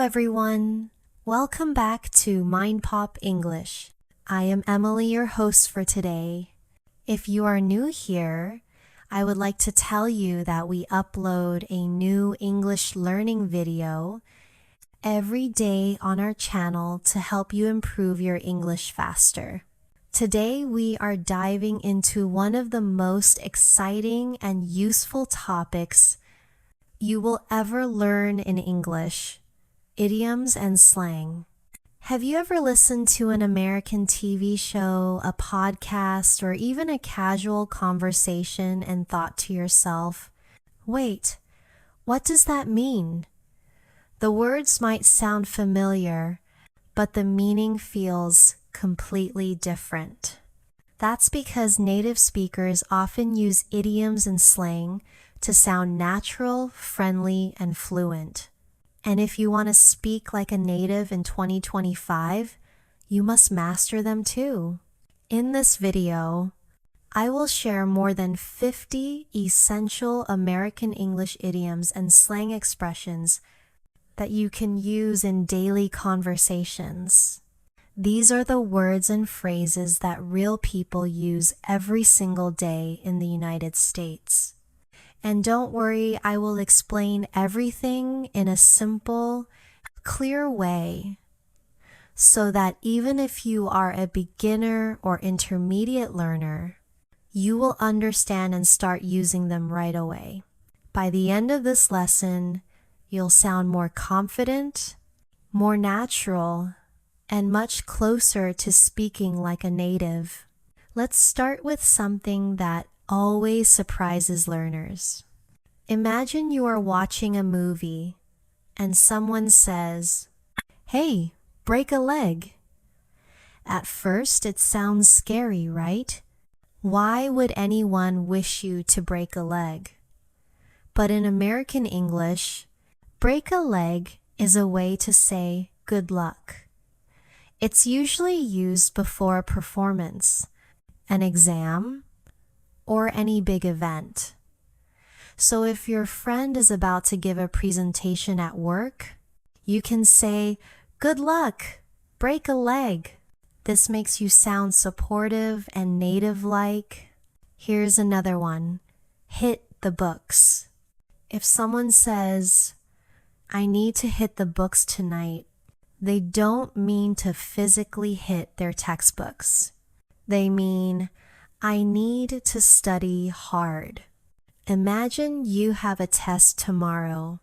everyone. Welcome back to MindPop English. I am Emily, your host for today. If you are new here, I would like to tell you that we upload a new English learning video every day on our channel to help you improve your English faster. Today we are diving into one of the most exciting and useful topics you will ever learn in English: idioms and slang. Have you ever listened to an American TV show, a podcast, or even a casual conversation and thought to yourself, wait, what does that mean? The words might sound familiar, but the meaning feels completely different. That's because native speakers often use idioms and slang to sound natural, friendly, and fluent. And if you want to speak like a native in 2025, you must master them too. In this video, I will share more than 50 essential American English idioms and slang expressions that you can use in daily conversations. These are the words and phrases that real people use every single day in the United States. And don't worry, I will explain everything in a simple, clear way so that even if you are a beginner or intermediate learner, you will understand and start using them right away. By the end of this lesson, you'll sound more confident, more natural, and much closer to speaking like a native. Let's start with something that always surprises learners. Imagine you are watching a movie and someone says, "Hey, break a leg." At first, it sounds scary, right? Why would anyone wish you to break a leg? But in American English, break a leg is a way to say good luck. It's usually used before a performance, an exam, or any big event. So if your friend is about to give a presentation at work, you can say, "Good luck, break a leg." This makes you sound supportive and native-like. Here's another one: hit the books. If someone says, "I need to hit the books tonight," they don't mean to physically hit their textbooks. They mean, I need to study hard. Imagine you have a test tomorrow.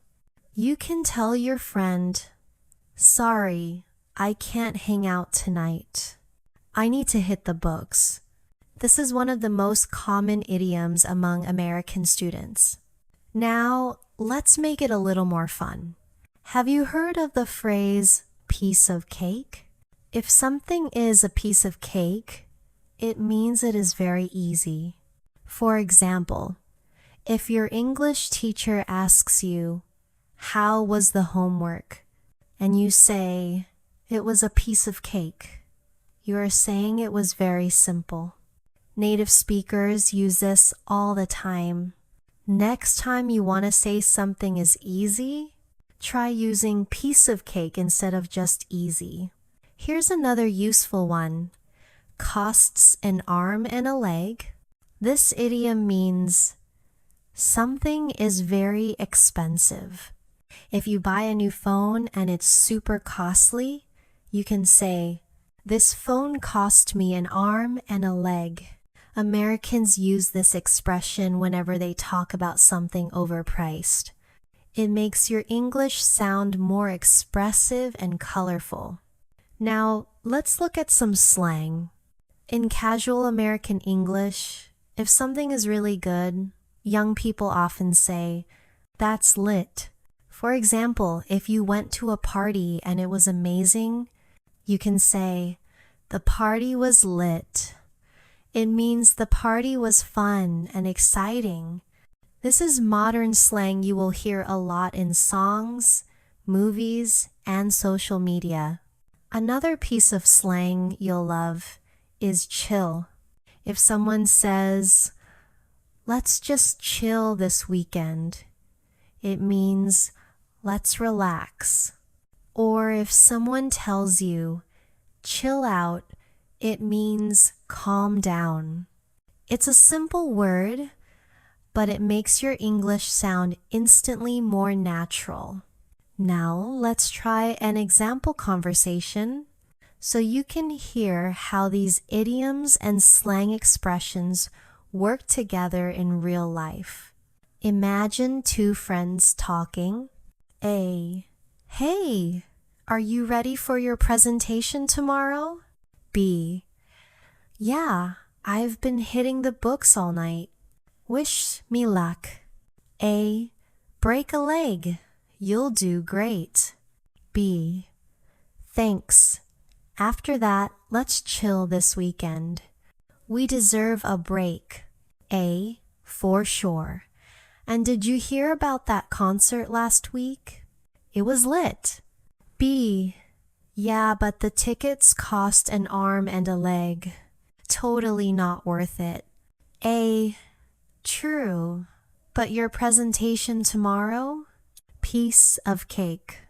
You can tell your friend, "Sorry, I can't hang out tonight. I need to hit the books." This is one of the most common idioms among American students. Now, let's make it a little more fun. Have you heard of the phrase, piece of cake? If something is a piece of cake, it means it is very easy. For example, if your English teacher asks you, "How was the homework?" and you say, "It was a piece of cake," you are saying it was very simple. Native speakers use this all the time. Next time you want to say something is easy, try using piece of cake instead of just easy. Here's another useful one: costs an arm and a leg. This idiom means something is very expensive. If you buy a new phone and it's super costly, you can say, "This phone cost me an arm and a leg." Americans use this expression whenever they talk about something overpriced. It makes your English sound more expressive and colorful. Now, let's look at some slang. In casual American English, if something is really good, young people often say, "That's lit." For example, if you went to a party and it was amazing, you can say, "The party was lit." It means the party was fun and exciting. This is modern slang you will hear a lot in songs, movies, and social media. Another piece of slang you'll love is chill. If someone says, "Let's just chill this weekend," it means let's relax. Or if someone tells you, chill out, it means calm down. It's a simple word, but it makes your English sound instantly more natural. Now let's try an example conversation so you can hear how these idioms and slang expressions work together in real life. Imagine two friends talking. A. Hey, are you ready for your presentation tomorrow? B. Yeah, I've been hitting the books all night. Wish me luck. A. Break a leg. You'll do great. B. Thanks. After that, let's chill this weekend. We deserve a break. A. For sure. And did you hear about that concert last week? It was lit. B. Yeah, but the tickets cost an arm and a leg. Totally not worth it. A. True. But your presentation tomorrow? Piece of cake.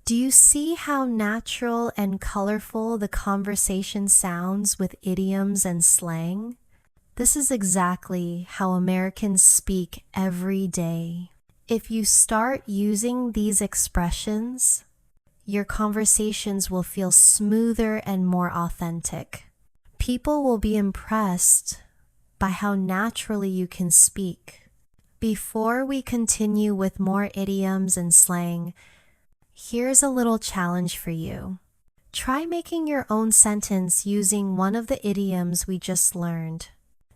Do you see how natural and colorful the conversation sounds with idioms and slang? This is exactly how Americans speak every day. If you start using these expressions, your conversations will feel smoother and more authentic. People will be impressed by how naturally you can speak. Before we continue with more idioms and slang, here's a little challenge for you. Try making your own sentence using one of the idioms we just learned.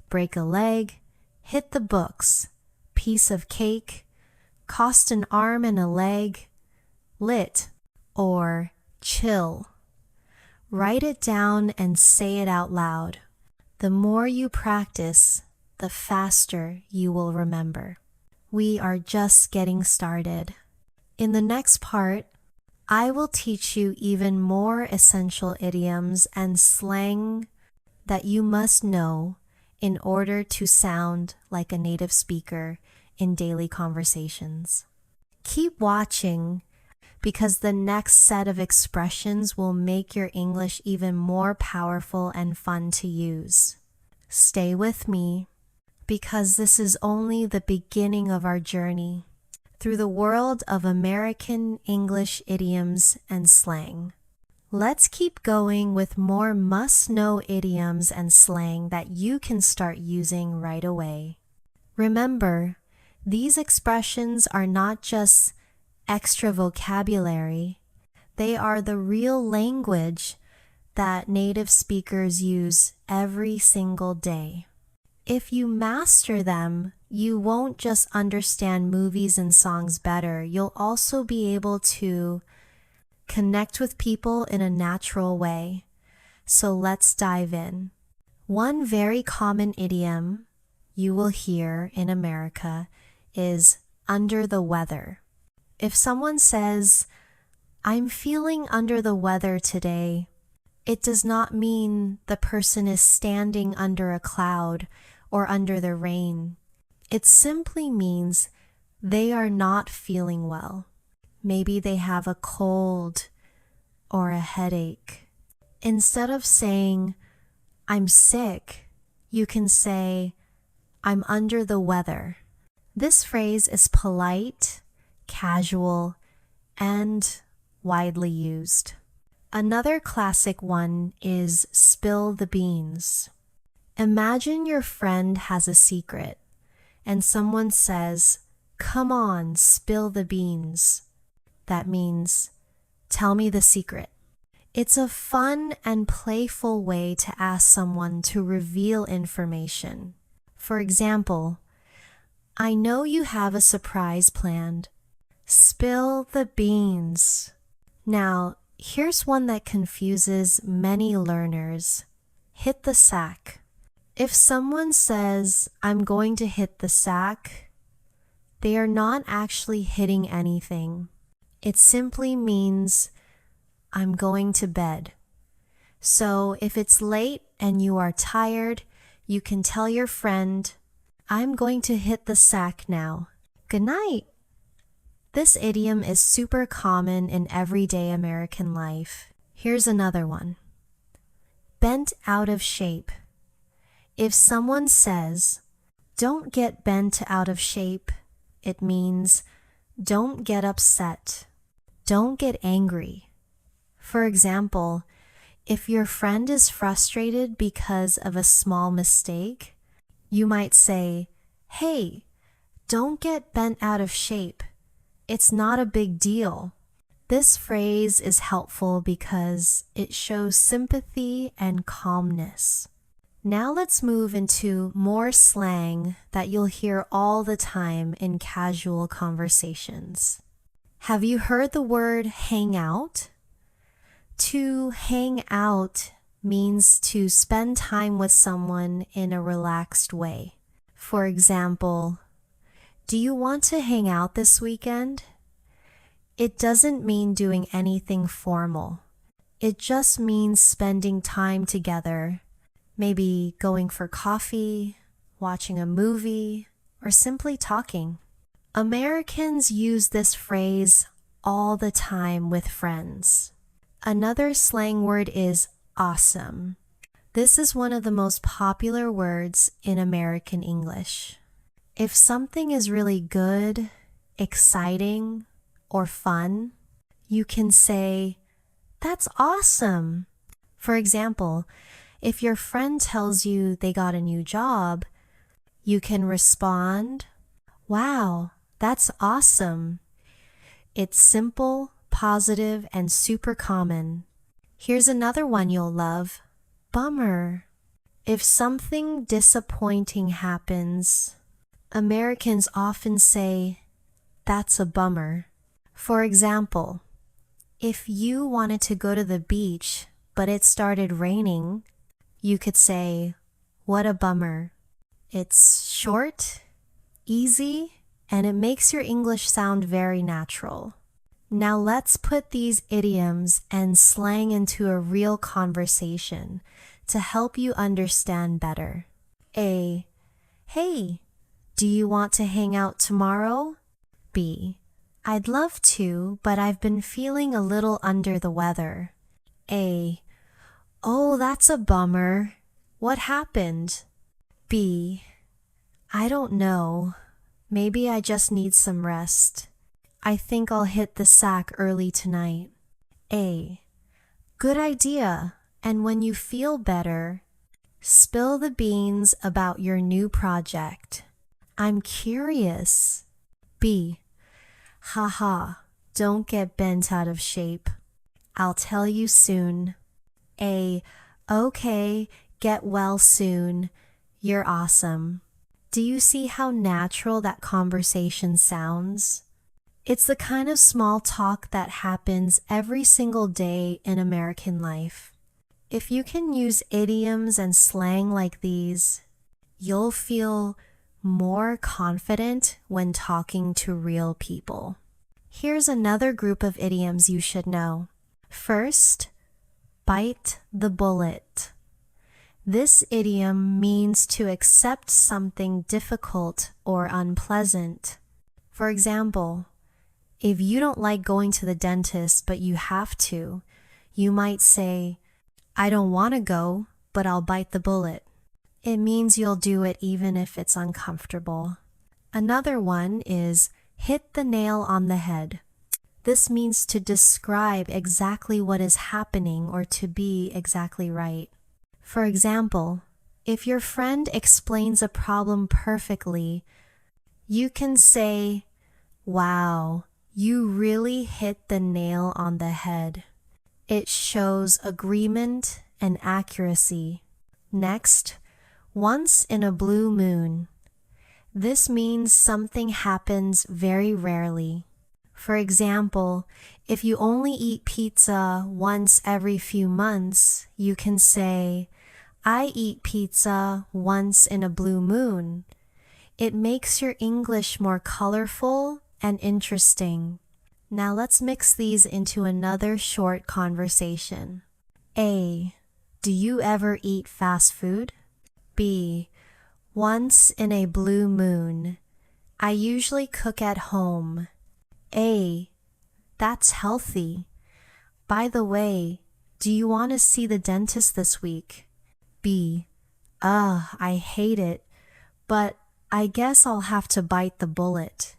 Break a leg, hit the books, piece of cake, cost an arm and a leg, lit, or chill. Write it down and say it out loud. The more you practice, the faster you will remember. We are just getting started. In the next part, I will teach you even more essential idioms and slang that you must know in order to sound like a native speaker in daily conversations. Keep watching because the next set of expressions will make your English even more powerful and fun to use. Stay with me because this is only the beginning of our journey through the world of American English idioms and slang. Let's keep going with more must-know idioms and slang that you can start using right away. Remember, these expressions are not just extra vocabulary. They are the real language that native speakers use every single day. If you master them, you won't just understand movies and songs better, you'll also be able to connect with people in a natural way. So let's dive in. One very common idiom you will hear in America is under the weather. If someone says, I'm feeling under the weather today, it does not mean the person is standing under a cloud or under the rain. It simply means they are not feeling well. Maybe they have a cold or a headache. Instead of saying, I'm sick, you can say, I'm under the weather. This phrase is polite, casual, and widely used. Another classic one is spill the beans. Imagine your friend has a secret, and someone says, come on, spill the beans. That means, tell me the secret. It's a fun and playful way to ask someone to reveal information. For example, I know you have a surprise planned. Spill the beans. Now, here's one that confuses many learners. Hit the sack. If someone says, I'm going to hit the sack, they are not actually hitting anything. It simply means, I'm going to bed. So if it's late and you are tired, you can tell your friend, I'm going to hit the sack now. Good night. This idiom is super common in everyday American life. Here's another one. Bent out of shape. If someone says, "Don't get bent out of shape," it means, don't get upset. Don't get angry. For example, if your friend is frustrated because of a small mistake, you might say, "Hey, don't get bent out of shape. It's not a big deal." This phrase is helpful because it shows sympathy and calmness. Now let's move into more slang that you'll hear all the time in casual conversations. Have you heard the word hang out? To hang out means to spend time with someone in a relaxed way. For example, do you want to hang out this weekend? It doesn't mean doing anything formal. It just means spending time together, maybe going for coffee, watching a movie, or simply talking. Americans use this phrase all the time with friends. Another slang word is awesome. This is one of the most popular words in American English. If something is really good, exciting, or fun, you can say, "That's awesome." For example, if your friend tells you they got a new job, you can respond, "Wow, that's awesome." It's simple, positive, and super common. Here's another one you'll love. Bummer. If something disappointing happens, Americans often say, "That's a bummer." For example, if you wanted to go to the beach but it started raining, you could say, "What a bummer." It's short, easy, and it makes your English sound very natural. Now let's put these idioms and slang into a real conversation to help you understand better. A. Hey, do you want to hang out tomorrow? B. I'd love to, but I've been feeling a little under the weather. A. Oh, that's a bummer. What happened? B. I don't know. Maybe I just need some rest. I think I'll hit the sack early tonight. A. Good idea. And when you feel better, spill the beans about your new project. I'm curious. B. Haha, don't get bent out of shape. I'll tell you soon. A. Okay, get well soon. You're awesome. Do you see how natural that conversation sounds? It's the kind of small talk that happens every single day in American life. If you can use idioms and slang like these, you'll feel more confident when talking to real people. Here's another group of idioms you should know. First, bite the bullet. This idiom means to accept something difficult or unpleasant. For example, if you don't like going to the dentist but you have to, you might say, "I don't want to go, but I'll bite the bullet." It means you'll do it even if it's uncomfortable. Another one is hit the nail on the head. This means to describe exactly what is happening or to be exactly right. For example, if your friend explains a problem perfectly, you can say, "Wow, you really hit the nail on the head." It shows agreement and accuracy. Next, once in a blue moon. This means something happens very rarely. For example, if you only eat pizza once every few months, you can say, "I eat pizza once in a blue moon." It makes your English more colorful and interesting. Now let's mix these into another short conversation. A. Do you ever eat fast food? B. Once in a blue moon. I usually cook at home. A. That's healthy. By the way, do you want to see the dentist this week? B. I hate it, but I guess I'll have to bite the bullet.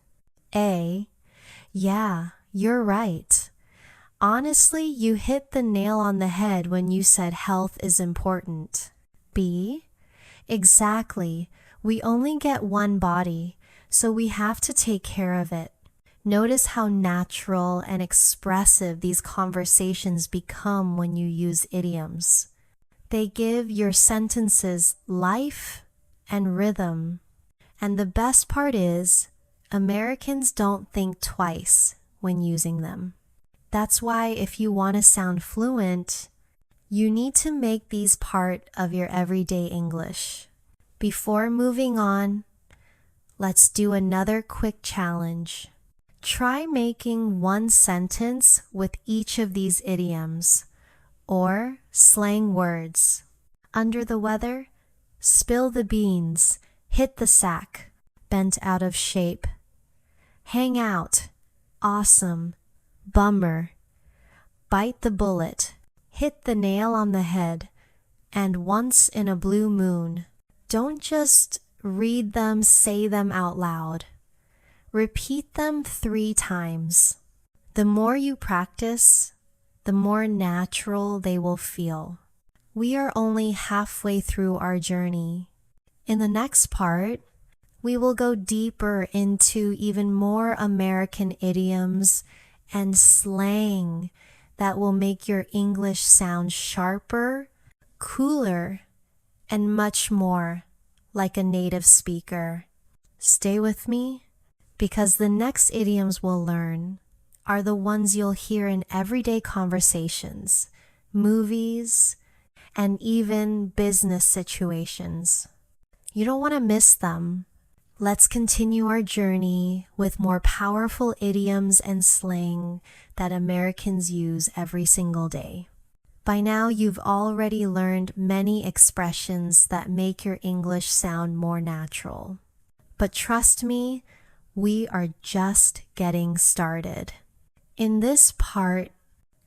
A. Yeah, you're right. Honestly, you hit the nail on the head when you said health is important. B. Exactly. We only get one body, so we have to take care of it. Notice how natural and expressive these conversations become when you use idioms. They give your sentences life and rhythm. And the best part is, Americans don't think twice when using them. That's why if you want to sound fluent, you need to make these part of your everyday English. Before moving on, let's do another quick challenge. Try making one sentence with each of these idioms or slang words. Under the weather, spill the beans, hit the sack, bent out of shape. Hang out, awesome, bummer. Bite the bullet, hit the nail on the head, and once in a blue moon. Don't just read them, say them out loud. Repeat them 3 times. The more you practice, the more natural they will feel. We are only halfway through our journey. In the next part, we will go deeper into even more American idioms and slang that will make your English sound sharper, cooler, and much more like a native speaker. Stay with me, because the next idioms we'll learn are the ones you'll hear in everyday conversations, movies, and even business situations. You don't want to miss them. Let's continue our journey with more powerful idioms and slang that Americans use every single day. By now, you've already learned many expressions that make your English sound more natural. But trust me, we are just getting started. In this part,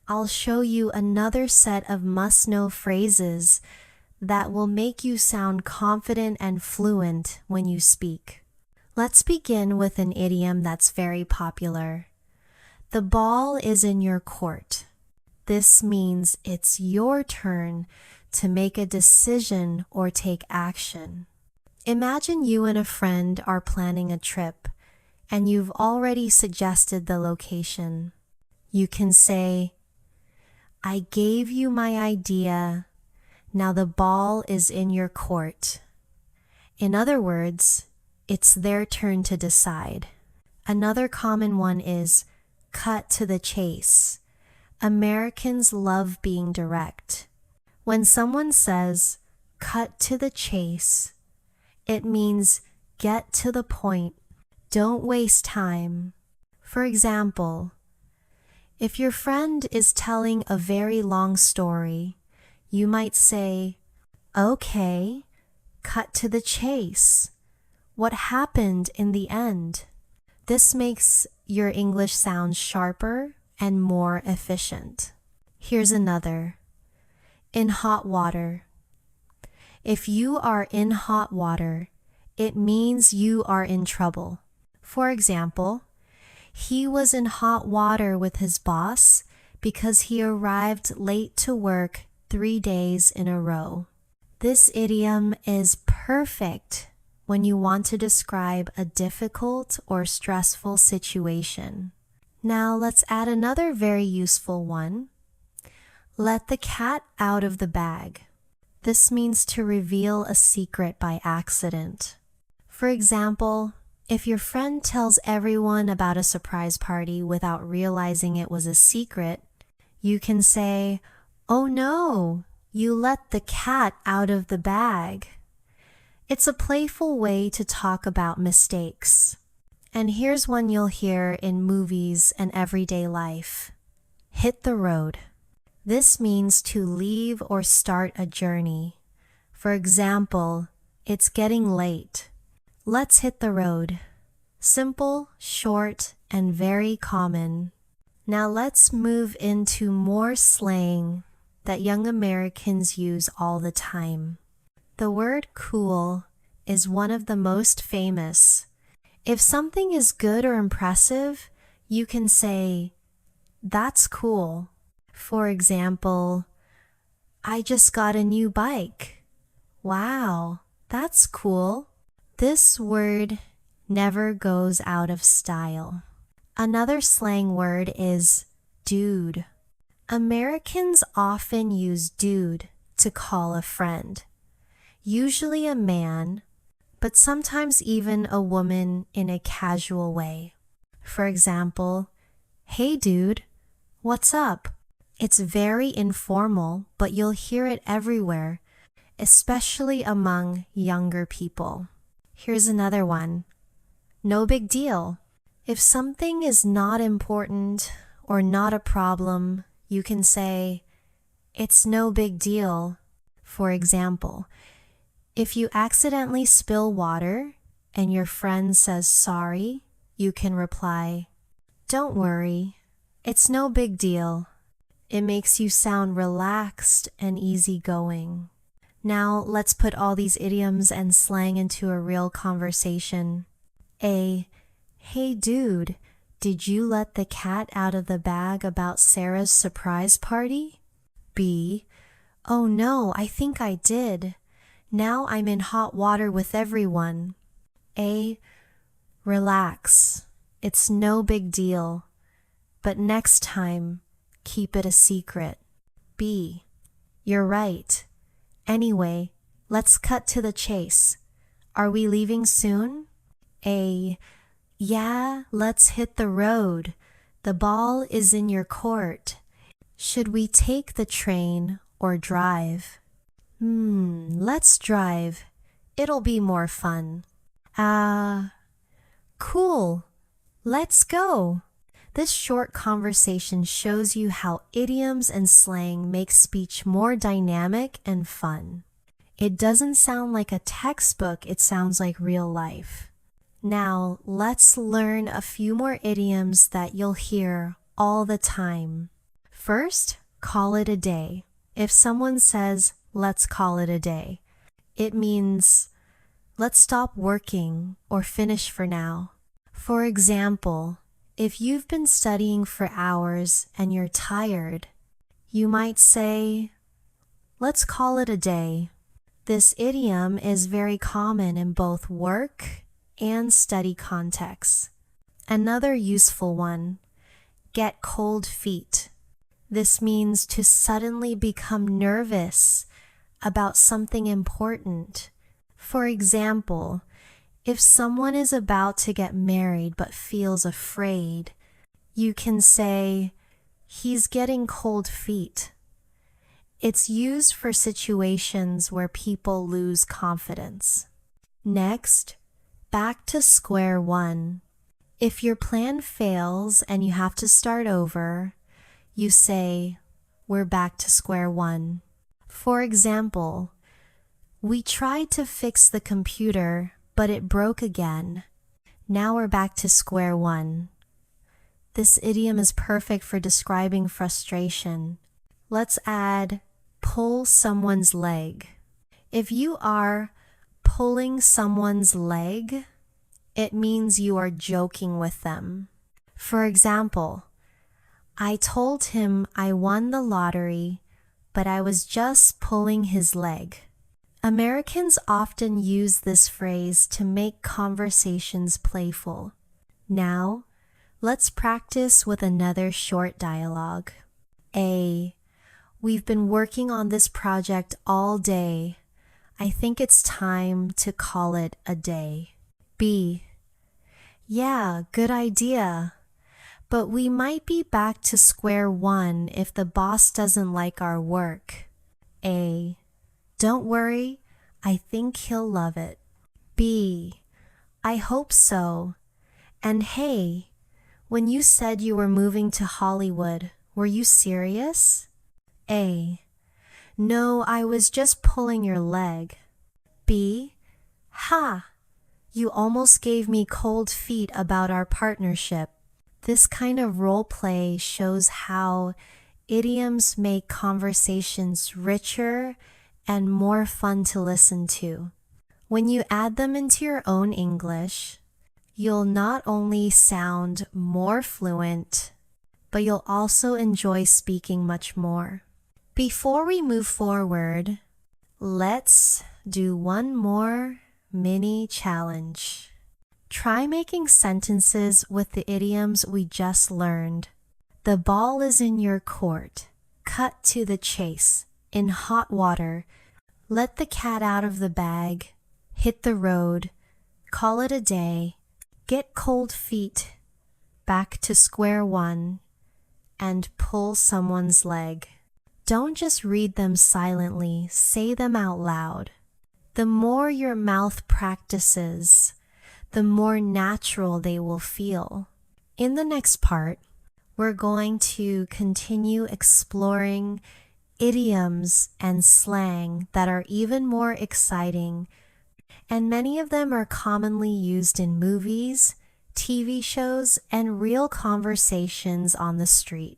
I'll show you another set of must-know phrases that will make you sound confident and fluent when you speak. Let's begin with an idiom that's very popular. The ball is in your court. This means it's your turn to make a decision or take action. Imagine you and a friend are planning a trip, and you've already suggested the location. You can say, I gave you my idea. Now the ball is in your court. In other words, it's their turn to decide. Another common one is cut to the chase. Americans love being direct. When someone says, cut to the chase, it means get to the point. Don't waste time. For example, if your friend is telling a very long story, you might say, okay, cut to the chase. What happened in the end? This makes your English sound sharper and more efficient. Here's another. In hot water. If you are in hot water, it means you are in trouble. For example, he was in hot water with his boss because he arrived late to work 3 days in a row. This idiom is perfect when you want to describe a difficult or stressful situation. Now let's add another very useful one. Let the cat out of the bag. This means to reveal a secret by accident. For example, if your friend tells everyone about a surprise party without realizing it was a secret, you can say, oh no, you let the cat out of the bag. It's a playful way to talk about mistakes. And here's one you'll hear in movies and everyday life. Hit the road. This means to leave or start a journey. For example, it's getting late. Let's hit the road. Simple, short, and very common. Now let's move into more slang that young Americans use all the time. The word cool is one of the most famous. If something is good or impressive, you can say, "That's cool." For example, "I just got a new bike." "Wow, that's cool." This word never goes out of style. Another slang word is dude. Americans often use dude to call a friend, usually a man, but sometimes even a woman in a casual way. For example, "Hey dude, what's up?" It's very informal, but you'll hear it everywhere, especially among younger people. Here's another one. No big deal. If something is not important or not a problem, you can say, "It's no big deal." For example, if you accidentally spill water and your friend says sorry, you can reply, "Don't worry, it's no big deal." It makes you sound relaxed and easygoing. Now let's put all these idioms and slang into a real conversation. A. Hey dude, did you let the cat out of the bag about Sarah's surprise party? B. Oh no, I think I did. Now I'm in hot water with everyone. A. Relax. It's no big deal. But next time, keep it a secret. B. You're right. Anyway, let's cut to the chase. Are we leaving soon? A. Yeah, let's hit the road. The ball is in your court. Should we take the train or drive? Let's drive. It'll be more fun. Cool. Let's go. This short conversation shows you how idioms and slang make speech more dynamic and fun. It doesn't sound like a textbook, it sounds like real life. Now, let's learn a few more idioms that you'll hear all the time. First, call it a day. If someone says, "Let's call it a day," it means, let's stop working or finish for now. For example, if you've been studying for hours and you're tired, you might say, "Let's call it a day." This idiom is very common in both work and study contexts. Another useful one, get cold feet. This means to suddenly become nervous about something important. For example, if someone is about to get married but feels afraid, you can say, "He's getting cold feet." It's used for situations where people lose confidence. Next, back to square one. If your plan fails and you have to start over, you say, "We're back to square one." For example, we tried to fix the computer, but it broke again. Now we're back to square one. This idiom is perfect for describing frustration. Let's add pull someone's leg. If you are pulling someone's leg, it means you are joking with them. For example, I told him I won the lottery, but I was just pulling his leg. Americans often use this phrase to make conversations playful. Now, let's practice with another short dialogue. A. We've been working on this project all day. I think it's time to call it a day. B. Yeah, good idea. But we might be back to square one if the boss doesn't like our work. A. Don't worry, I think he'll love it. B. I hope so. And hey, when you said you were moving to Hollywood, were you serious? A. No, I was just pulling your leg. B. Ha! You almost gave me cold feet about our partnership. This kind of role play shows how idioms make conversations richer and more fun to listen to. When you add them into your own English, you'll not only sound more fluent, but you'll also enjoy speaking much more. Before we move forward, let's do one more mini challenge. Try making sentences with the idioms we just learned. The ball is in your court. Cut to the chase. In hot water. Let the cat out of the bag. Hit the road. Call it a day. Get cold feet. Back to square one. And pull someone's leg. Don't just read them silently, say them out loud. The more your mouth practices, the more natural they will feel. In the next part, we're going to continue exploring idioms and slang that are even more exciting, and many of them are commonly used in movies, TV shows, and real conversations on the street.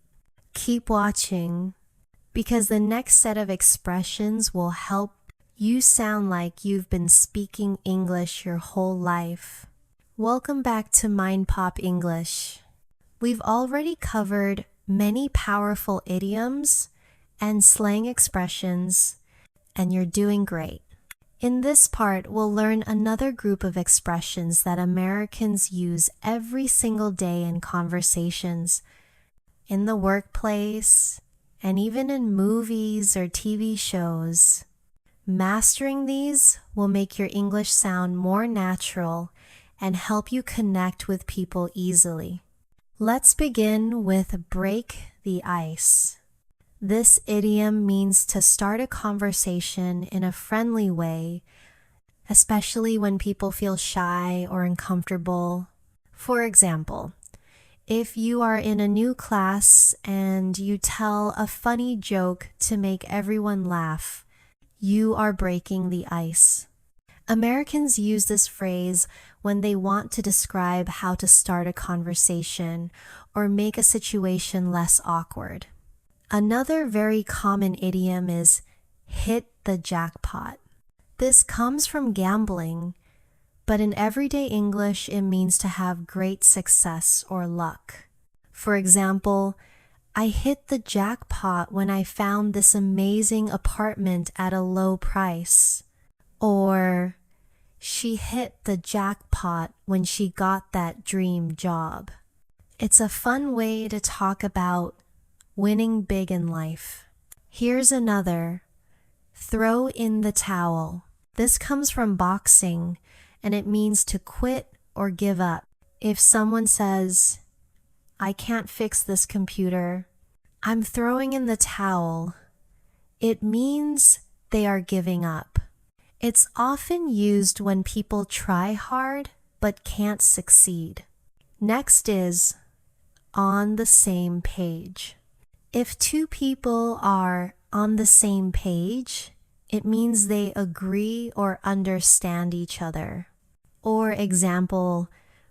Keep watching, because the next set of expressions will help you sound like you've been speaking English your whole life. Welcome back to MindPop English. We've already covered many powerful idioms and slang expressions, and you're doing great. In this part, we'll learn another group of expressions that Americans use every single day in conversations, in the workplace, and even in movies or TV shows. Mastering these will make your English sound more natural and help you connect with people easily. Let's begin with break the ice. This idiom means to start a conversation in a friendly way, especially when people feel shy or uncomfortable. For example, if you are in a new class and you tell a funny joke to make everyone laugh, you are breaking the ice. Americans use this phrase when they want to describe how to start a conversation or make a situation less awkward. Another very common idiom is hit the jackpot. This comes from gambling, but in everyday English it means to have great success or luck. For example, I hit the jackpot when I found this amazing apartment at a low price. Or, she hit the jackpot when she got that dream job. It's a fun way to talk about winning big in life. Here's another, throw in the towel. This comes from boxing, and it means to quit or give up. If someone says, I can't fix this computer, I'm throwing in the towel, it means they are giving up. It's often used when people try hard but can't succeed. Next is on the same page. If two people are on the same page, it means they agree or understand each other. Or example,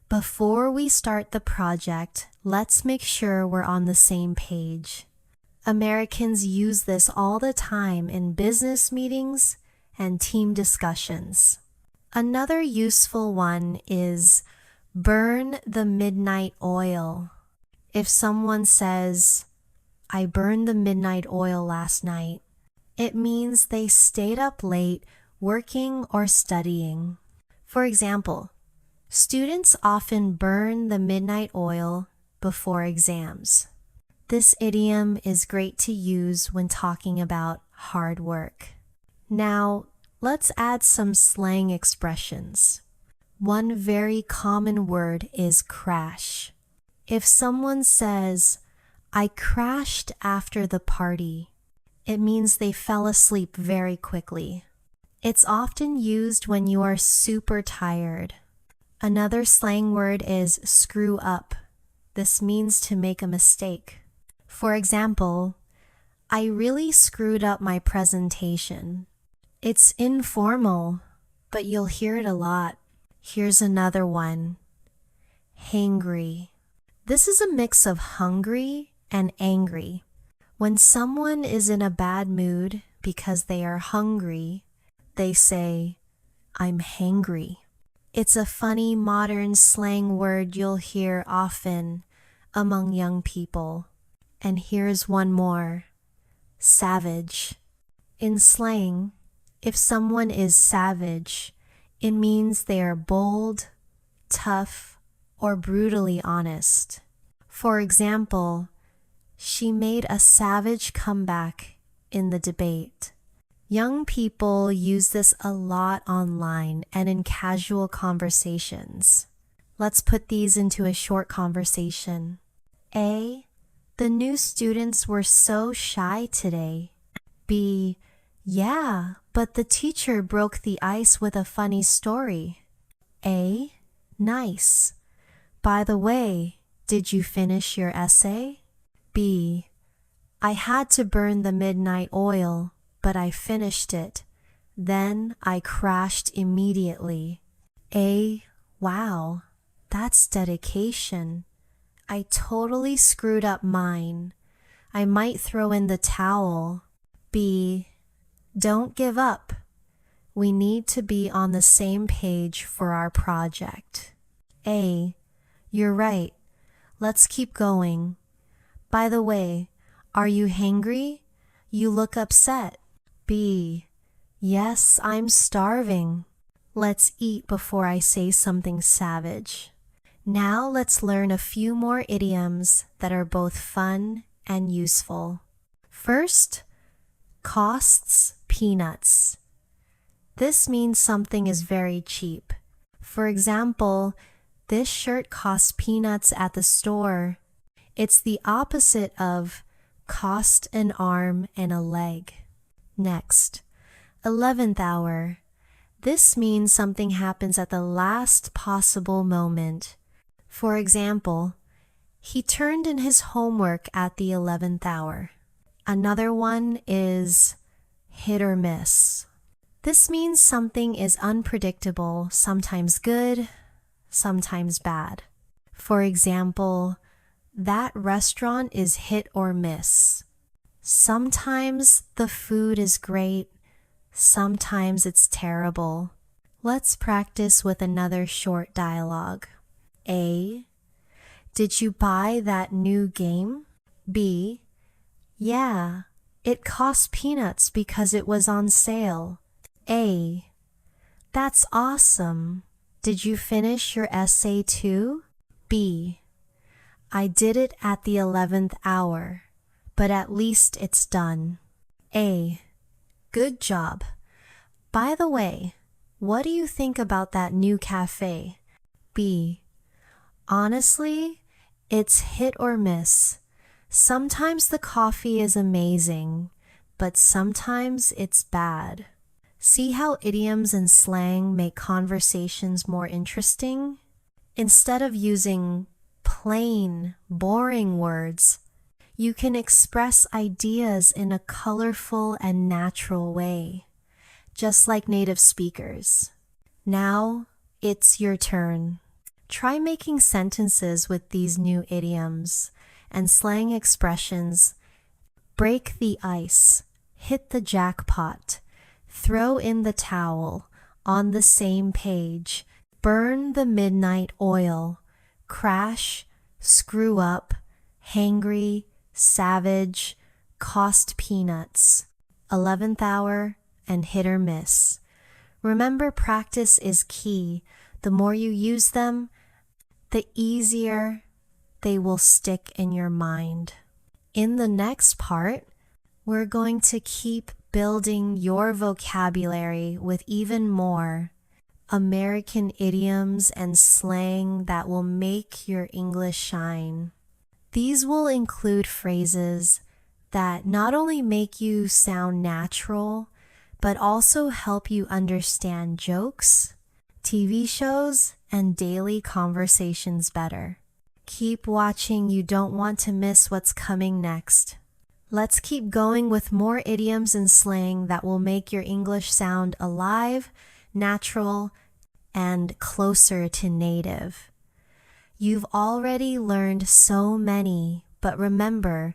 before we start the project, let's make sure we're on the same page. Americans use this all the time in business meetings and team discussions. Another useful one is burn the midnight oil. If someone says, I burned the midnight oil last night, it means they stayed up late working or studying. For example, students often burn the midnight oil before exams. This idiom is great to use when talking about hard work. Now, let's add some slang expressions. One very common word is crash. If someone says, I crashed after the party, it means they fell asleep very quickly. It's often used when you are super tired. Another slang word is screw up. This means to make a mistake. For example, I really screwed up my presentation. It's informal, but you'll hear it a lot. Here's another one. Hangry. This is a mix of hungry and angry. When someone is in a bad mood because they are hungry, they say, "I'm hangry." It's a funny modern slang word you'll hear often among young people. And here's one more: savage. In slang, if someone is savage, it means they are bold, tough, or brutally honest. For example, she made a savage comeback in the debate. Young people use this a lot online and in casual conversations. Let's put these into a short conversation. A. The new students were so shy today. B. Yeah, but the teacher broke the ice with a funny story. A. Nice. By the way, did you finish your essay? B. I had to burn the midnight oil, but I finished it. Then I crashed immediately. A. Wow, that's dedication. I totally screwed up mine. I might throw in the towel. B. Don't give up. We need to be on the same page for our project. A. You're right. Let's keep going. By the way, are you hangry? You look upset. B. Yes, I'm starving. Let's eat before I say something savage. Now let's learn a few more idioms that are both fun and useful. First, costs peanuts. This means something is very cheap. For example, this shirt costs peanuts at the store. It's the opposite of cost an arm and a leg. Next, 11th hour. This means something happens at the last possible moment. For example, he turned in his homework at the 11th hour. Another one is hit or miss. This means something is unpredictable, sometimes good, sometimes bad. For example, that restaurant is hit or miss. Sometimes the food is great, sometimes it's terrible. Let's practice with another short dialogue. A. Did you buy that new game? B. Yeah, it cost peanuts because it was on sale. A. That's awesome. Did you finish your essay too? B. I did it at the 11th hour, but at least it's done. A. Good job. By the way, what do you think about that new cafe? B. Honestly, it's hit or miss. Sometimes the coffee is amazing, but sometimes it's bad. See how idioms and slang make conversations more interesting? Instead of using plain, boring words, you can express ideas in a colorful and natural way, just like native speakers. Now, it's your turn. Try making sentences with these new idioms and slang expressions. Break the ice, hit the jackpot, throw in the towel, on the same page, burn the midnight oil, crash, screw up, hangry, savage, cost peanuts, 11th hour, and hit or miss. Remember, practice is key. The more you use them, the easier they will stick in your mind. In the next part, we're going to keep building your vocabulary with even more American idioms and slang that will make your English shine. These will include phrases that not only make you sound natural, but also help you understand jokes, TV shows, and daily conversations better. Keep watching, you don't want to miss what's coming next. Let's keep going with more idioms and slang that will make your English sound alive, natural, and closer to native. You've already learned so many, but remember,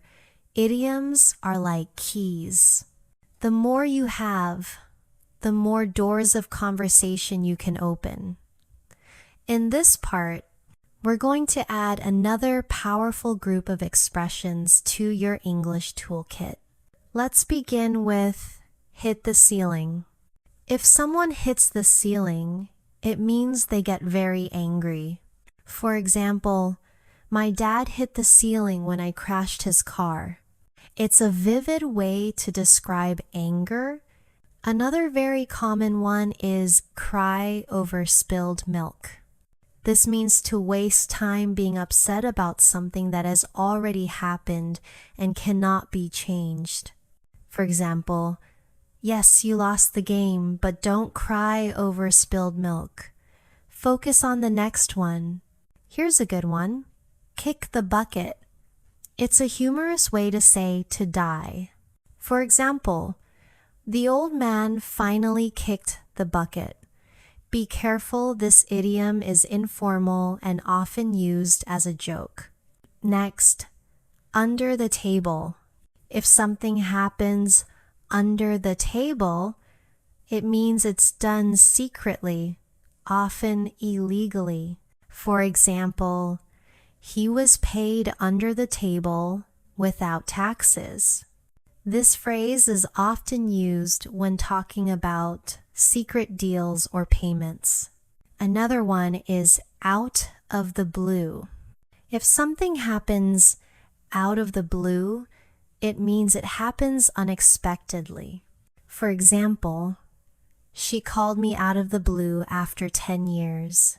idioms are like keys. The more you have, the more doors of conversation you can open. In this part, we're going to add another powerful group of expressions to your English toolkit. Let's begin with hit the ceiling. If someone hits the ceiling, it means they get very angry. For example, my dad hit the ceiling when I crashed his car. It's a vivid way to describe anger. Another very common one is cry over spilled milk. This means to waste time being upset about something that has already happened and cannot be changed. For example, yes, you lost the game, but don't cry over spilled milk. Focus on the next one. Here's a good one. Kick the bucket. It's a humorous way to say to die. For example, the old man finally kicked the bucket. Be careful, this idiom is informal and often used as a joke. Next, under the table. If something happens under the table, it means it's done secretly, often illegally. For example, he was paid under the table without taxes. This phrase is often used when talking about secret deals or payments. Another one is out of the blue. If something happens out of the blue, it means it happens unexpectedly. For example, she called me out of the blue after 10 years.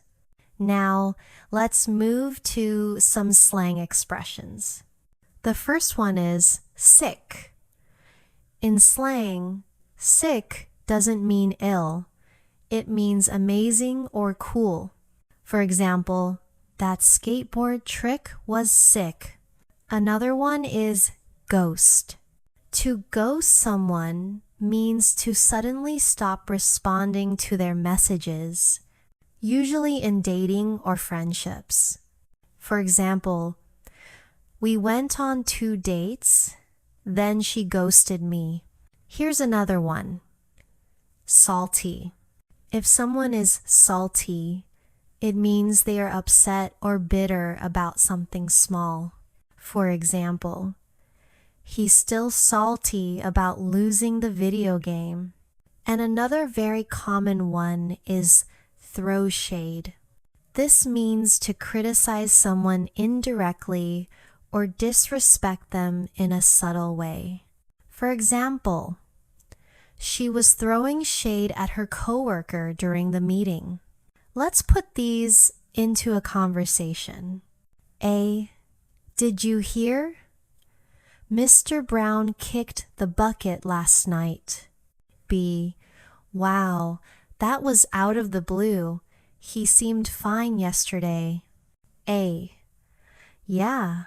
Now, let's move to some slang expressions. The first one is sick. In slang, sick doesn't mean ill. It means amazing or cool. For example, that skateboard trick was sick. Another one is ghost. To ghost someone means to suddenly stop responding to their messages, usually in dating or friendships. For example, we went on 2 dates, then she ghosted me. Here's another one. Salty. If someone is salty, it means they are upset or bitter about something small. For example, he's still salty about losing the video game. And another very common one is throw shade. This means to criticize someone indirectly or disrespect them in a subtle way. For example, she was throwing shade at her coworker during the meeting. Let's put these into a conversation. A. Did you hear? Mr. Brown kicked the bucket last night. B. Wow, that was out of the blue. He seemed fine yesterday. A. Yeah,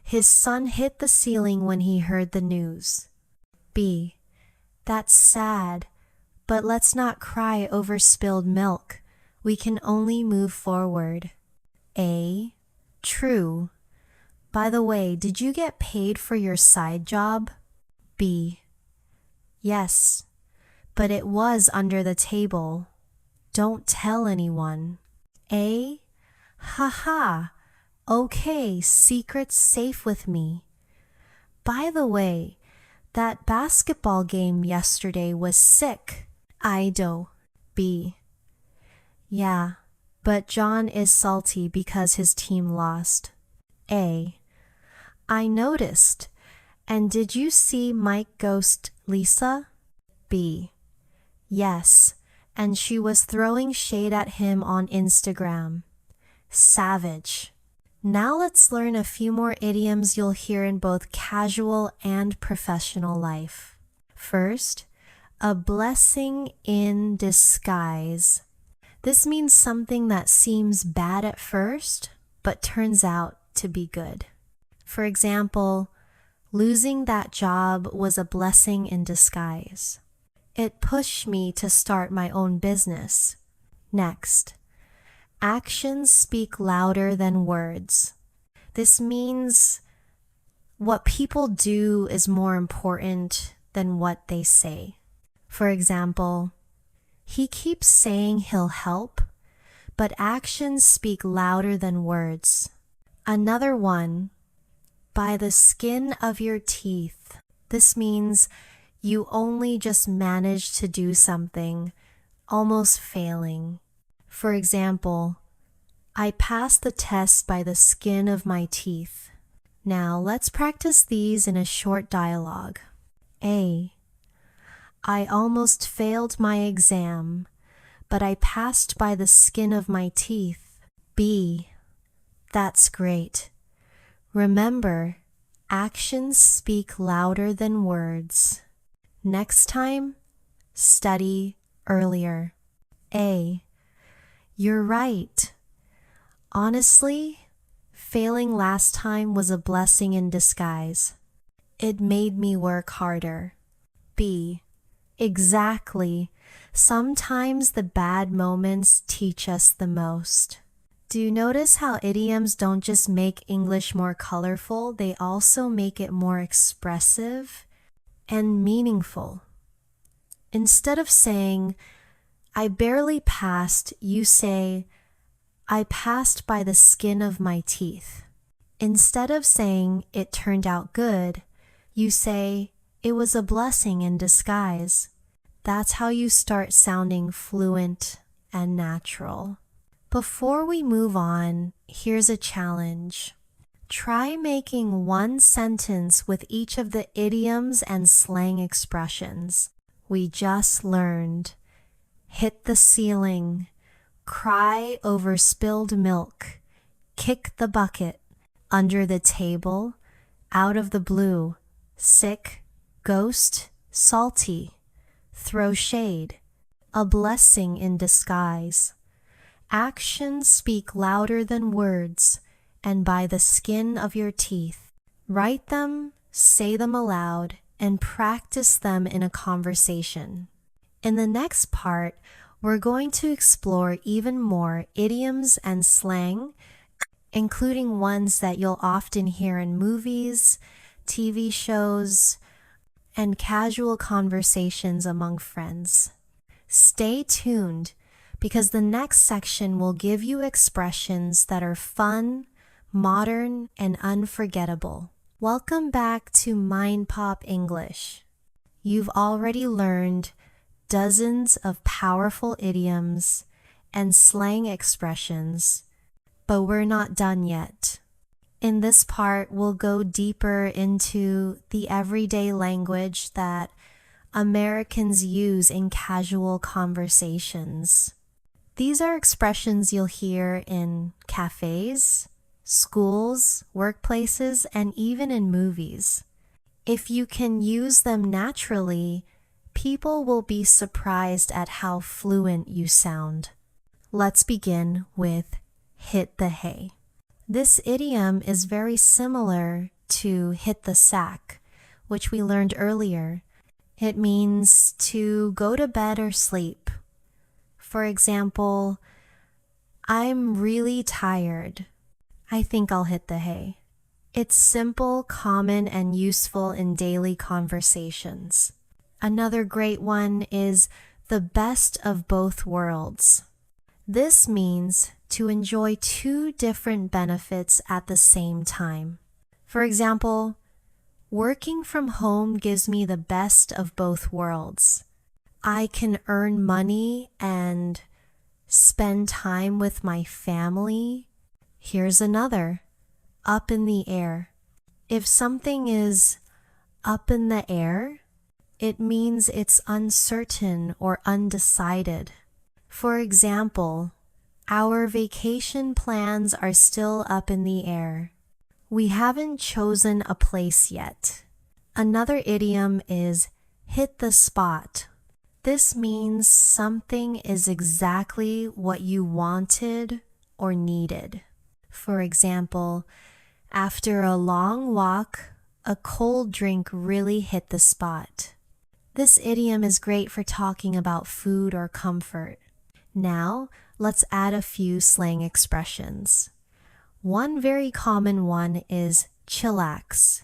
his son hit the ceiling when he heard the news. B. That's sad, but let's not cry over spilled milk. We can only move forward. A. True. By the way, did you get paid for your side job? B. Yes, but it was under the table. Don't tell anyone. A. Haha. Okay, secret's safe with me. By the way, that basketball game yesterday was sick. Ido. B. Yeah, but John is salty because his team lost. A. I noticed. And did you see Mike ghost Lisa? B. Yes, and she was throwing shade at him on Instagram. Savage. Now let's learn a few more idioms you'll hear in both casual and professional life. First, a blessing in disguise. This means something that seems bad at first, but turns out to be good. For example, losing that job was a blessing in disguise. It pushed me to start my own business. Next, Actions speak louder than words. This means what people do is more important than what they say. For example, he keeps saying he'll help, but actions speak louder than words. Another one, by the skin of your teeth. This means you only just managed to do something, almost failing. For example, I passed the test by the skin of my teeth. Now let's practice these in a short dialogue. A. I almost failed my exam, but I passed by the skin of my teeth. B. That's great. Remember, actions speak louder than words. Next time, study earlier. A. You're right. Honestly, failing last time was a blessing in disguise. It made me work harder. B. Exactly. Sometimes the bad moments teach us the most. Do you notice how idioms don't just make English more colorful, they also make it more expressive and meaningful? Instead of saying, I barely passed, you say, I passed by the skin of my teeth. Instead of saying, it turned out good, you say, it was a blessing in disguise. That's how you start sounding fluent and natural. Before we move on, here's a challenge. Try making one sentence with each of the idioms and slang expressions we just learned. Hit the ceiling, cry over spilled milk, kick the bucket, under the table, out of the blue, sick, ghost, salty, throw shade, a blessing in disguise. Actions speak louder than words, and by the skin of your teeth. Write them, say them aloud, and practice them in a conversation. In the next part, we're going to explore even more idioms and slang, including ones that you'll often hear in movies, TV shows, and casual conversations among friends. Stay tuned, because the next section will give you expressions that are fun, modern, and unforgettable. Welcome back to MindPop English. You've already learned dozens of powerful idioms and slang expressions, but we're not done yet. In this part, we'll go deeper into the everyday language that Americans use in casual conversations. These are expressions you'll hear in cafes, schools, workplaces, and even in movies. If you can use them naturally, people will be surprised at how fluent you sound. Let's begin with hit the hay. This idiom is very similar to hit the sack, which we learned earlier. It means to go to bed or sleep. For example, I'm really tired. I think I'll hit the hay. It's simple, common, and useful in daily conversations. Another great one is the best of both worlds. This means to enjoy two different benefits at the same time. For example, working from home gives me the best of both worlds. I can earn money and spend time with my family. Here's another, up in the air. If something is up in the air, it means it's uncertain or undecided. For example, our vacation plans are still up in the air. We haven't chosen a place yet. Another idiom is hit the spot. This means something is exactly what you wanted or needed. For example, after a long walk, a cold drink really hit the spot. This idiom is great for talking about food or comfort. Now, let's add a few slang expressions. One very common one is chillax.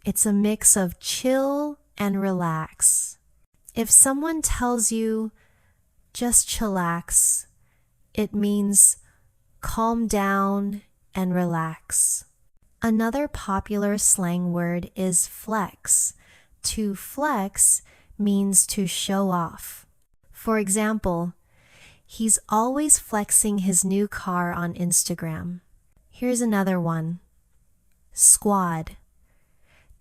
It's a mix of chill and relax. If someone tells you, just chillax, it means calm down and relax. Another popular slang word is flex. To flex means to show off. For example, he's always flexing his new car on Instagram. Here's another one. Squad.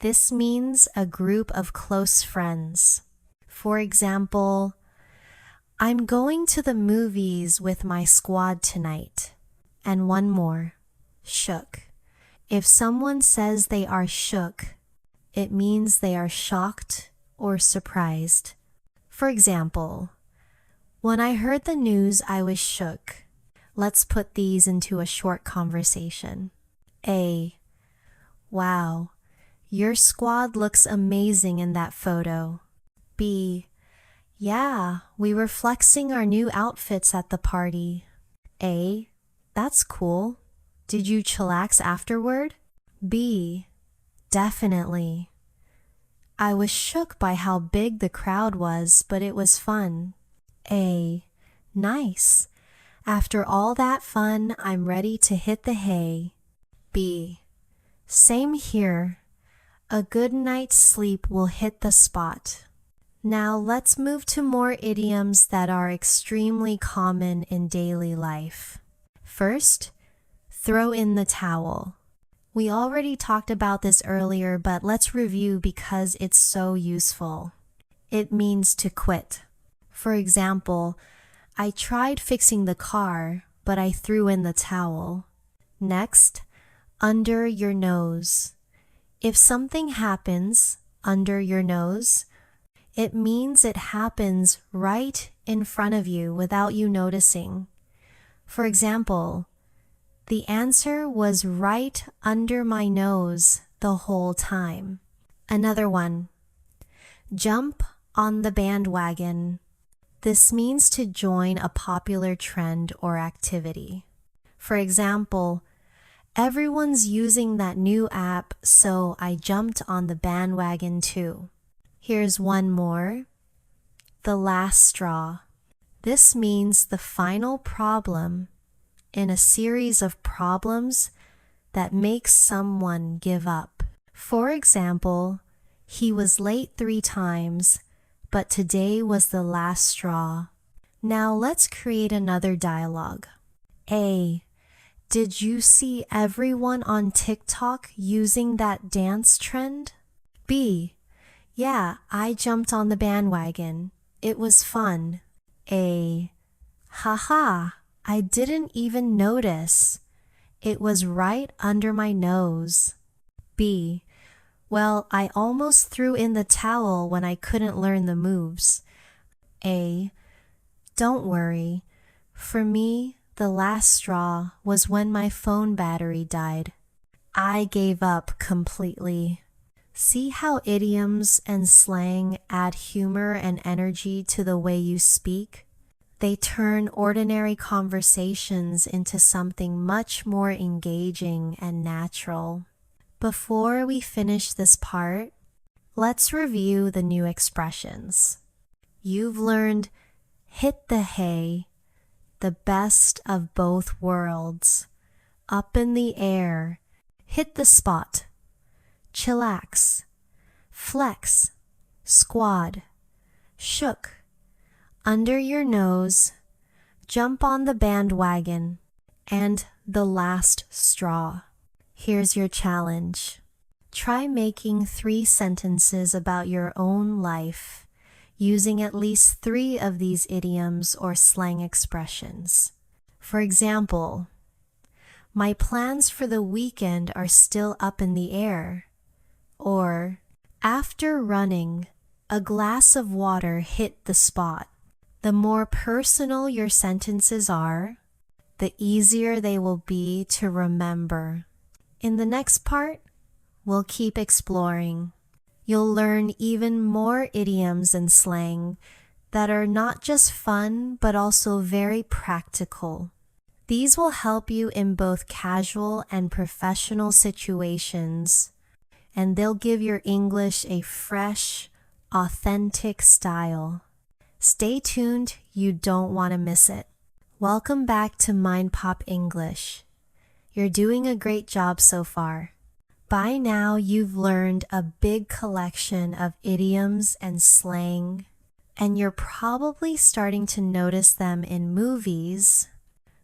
This means a group of close friends. For example, I'm going to the movies with my squad tonight. And one more. Shook. If someone says they are shook, it means they are shocked or surprised. For example, when I heard the news, I was shook. Let's put these into a short conversation. A. Wow, your squad looks amazing in that photo. B. Yeah, we were flexing our new outfits at the party. A. That's cool. Did you chillax afterward? B. Definitely. I was shook by how big the crowd was, but it was fun. A. Nice. After all that fun, I'm ready to hit the hay. B. Same here. A good night's sleep will hit the spot. Now let's move to more idioms that are extremely common in daily life. First, throw in the towel. We already talked about this earlier, but let's review because it's so useful. It means to quit. For example, I tried fixing the car, but I threw in the towel. Next, under your nose. If something happens under your nose, it means it happens right in front of you without you noticing. For example, the answer was right under my nose the whole time. Another one. Jump on the bandwagon. This means to join a popular trend or activity. For example, everyone's using that new app, so I jumped on the bandwagon too. Here's one more. The last straw. This means the final problem in a series of problems that makes someone give up. For example, he was late 3 times, but today was the last straw. Now let's create another dialogue. A. Did you see everyone on TikTok using that dance trend? B. Yeah, I jumped on the bandwagon. It was fun. A. Haha, I didn't even notice. It was right under my nose. B. Well, I almost threw in the towel when I couldn't learn the moves. A. Don't worry. For me, the last straw was when my phone battery died. I gave up completely. See how idioms and slang add humor and energy to the way you speak? They turn ordinary conversations into something much more engaging and natural. Before we finish this part, let's review the new expressions. You've learned hit the hay, the best of both worlds, up in the air, hit the spot, chillax, flex, squad, shook, under your nose, jump on the bandwagon, and the last straw. Here's your challenge. Try making 3 sentences about your own life using at least 3 of these idioms or slang expressions. For example, my plans for the weekend are still up in the air. Or, after running, a glass of water hit the spot. The more personal your sentences are, the easier they will be to remember. In the next part, we'll keep exploring. You'll learn even more idioms and slang that are not just fun but also very practical. These will help you in both casual and professional situations, and they'll give your English a fresh, authentic style. Stay tuned, you don't want to miss it. Welcome back to MindPop English. You're doing a great job so far. By now, you've learned a big collection of idioms and slang, and you're probably starting to notice them in movies,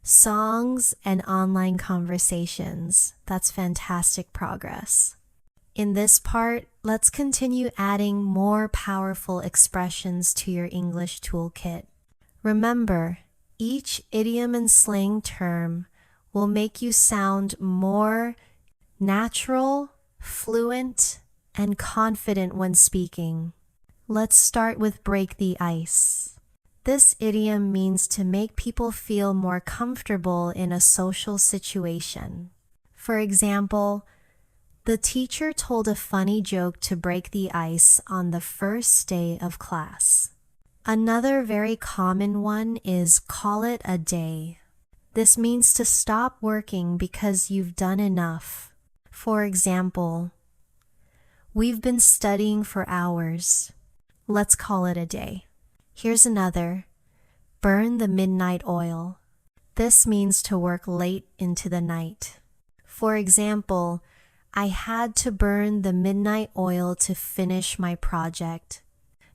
songs, and online conversations. That's fantastic progress. In this part, let's continue adding more powerful expressions to your English toolkit. Remember, each idiom and slang term will make you sound more natural, fluent, and confident when speaking. Let's start with break the ice. This idiom means to make people feel more comfortable in a social situation. For example, the teacher told a funny joke to break the ice on the first day of class. Another very common one is call it a day. This means to stop working because you've done enough. For example, we've been studying for hours. Let's call it a day. Here's another, burn the midnight oil. This means to work late into the night. For example, I had to burn the midnight oil to finish my project.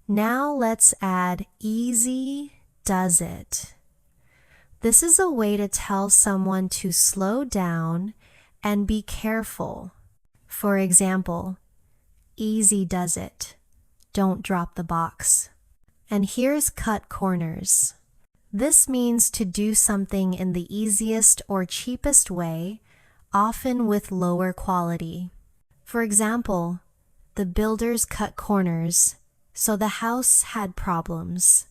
Now let's add easy does it. This is a way to tell someone to slow down and be careful. For example, easy does it. Don't drop the box. And here's cut corners. This means to do something in the easiest or cheapest way, often with lower quality. For example, the builders cut corners, so the house had problems.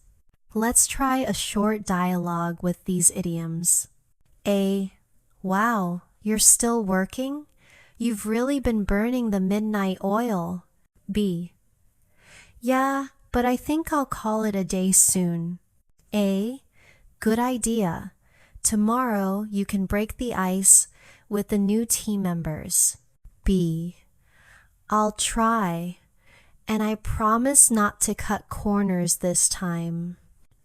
Let's try a short dialogue with these idioms. A. Wow, you're still working? You've really been burning the midnight oil. B. Yeah, but I think I'll call it a day soon. A. Good idea. Tomorrow you can break the ice with the new team members. B. I'll try, and I promise not to cut corners this time.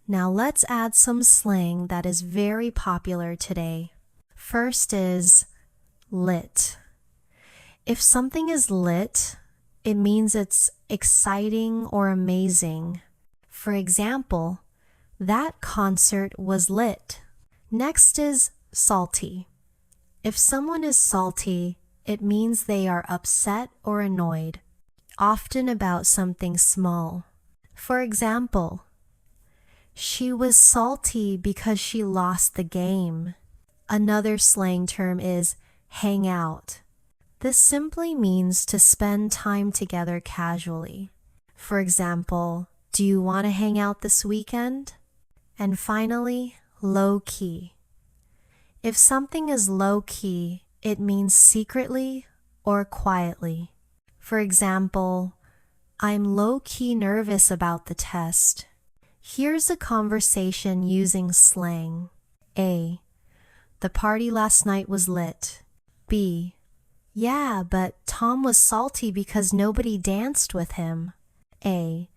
Now let's add some slang that is very popular today. First is lit. If something is lit, it means it's exciting or amazing. For example, that concert was lit. Next is salty. If someone is salty, it means they are upset or annoyed, often about something small. For example, she was salty because she lost the game. Another slang term is hang out. This simply means to spend time together casually. For example, do you want to hang out this weekend? And finally, low key. If something is low key, it means secretly or quietly. For example, I'm low key nervous about the test. Here's a conversation using slang. A. The party last night was lit. B. Yeah, but Tom was salty because nobody danced with him. A.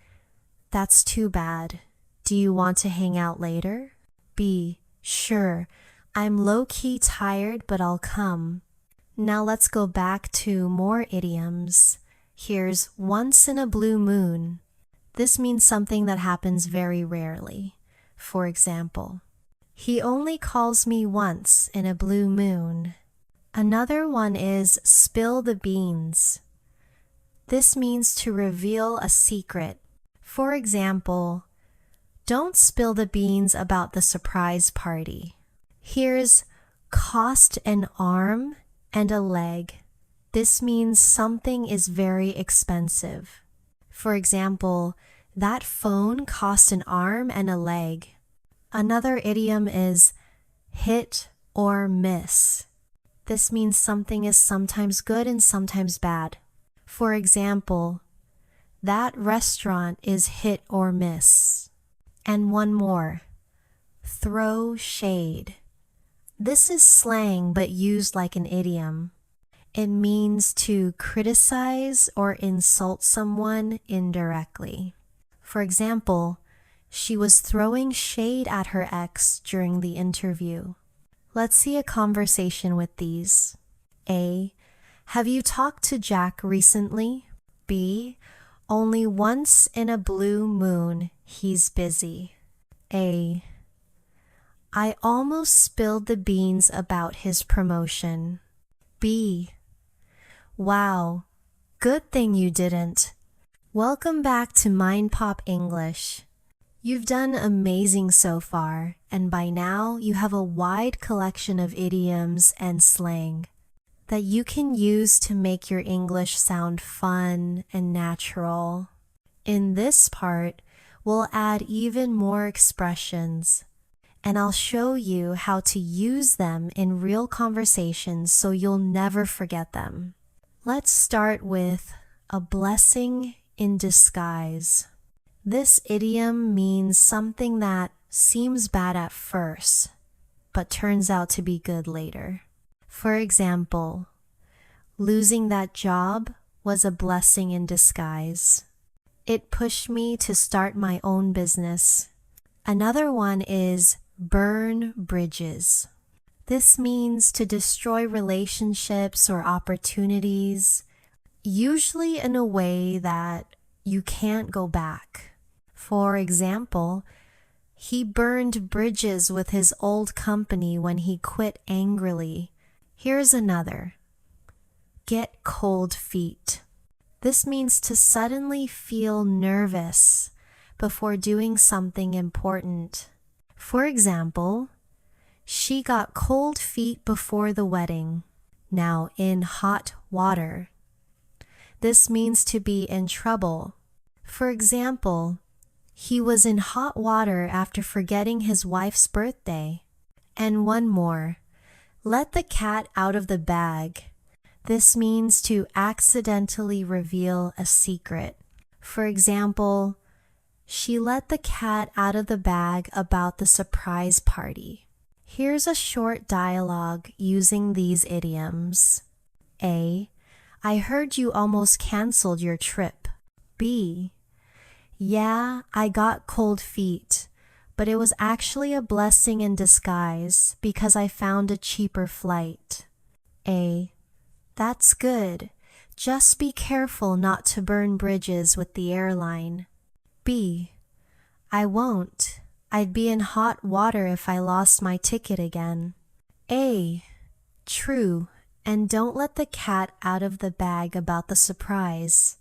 That's too bad. Do you want to hang out later? B. Sure. I'm low-key tired, but I'll come. Now let's go back to more idioms. Here's once in a blue moon. This means something that happens very rarely. For example, he only calls me once in a blue moon. Another one is spill the beans. This means to reveal a secret. For example, don't spill the beans about the surprise party. Here's cost an arm and a leg. This means something is very expensive. For example, that phone cost an arm and a leg. Another idiom is hit or miss. This means something is sometimes good and sometimes bad. For example, that restaurant is hit or miss. And one more. Throw shade. This is slang but used like an idiom. It means to criticize or insult someone indirectly. For example, she was throwing shade at her ex during the interview. Let's see a conversation with these. A. Have you talked to Jack recently? B. Only once in a blue moon, he's busy. A. I almost spilled the beans about his promotion. B. Wow, good thing you didn't. Welcome back to MindPop English. You've done amazing so far, and by now you have a wide collection of idioms and slang that you can use to make your English sound fun and natural. In this part, we'll add even more expressions, and I'll show you how to use them in real conversations so you'll never forget them. Let's start with a blessing in disguise. This idiom means something that seems bad at first, but turns out to be good later. For example, losing that job was a blessing in disguise. It pushed me to start my own business. Another one is burn bridges. This means to destroy relationships or opportunities, usually in a way that you can't go back. For example, he burned bridges with his old company when he quit angrily. Here's another. Get cold feet. This means to suddenly feel nervous before doing something important. For example, she got cold feet before the wedding, now in hot water. This means to be in trouble. For example, he was in hot water after forgetting his wife's birthday. And one more. Let the cat out of the bag. This means to accidentally reveal a secret. For example, she let the cat out of the bag about the surprise party. Here's a short dialogue using these idioms. A. I heard you almost canceled your trip. B. Yeah, I got cold feet, but it was actually a blessing in disguise because I found a cheaper flight. A. That's good. Just be careful not to burn bridges with the airline. B. I won't. I'd be in hot water if I lost my ticket again. A. True. And don't let the cat out of the bag about the surprise.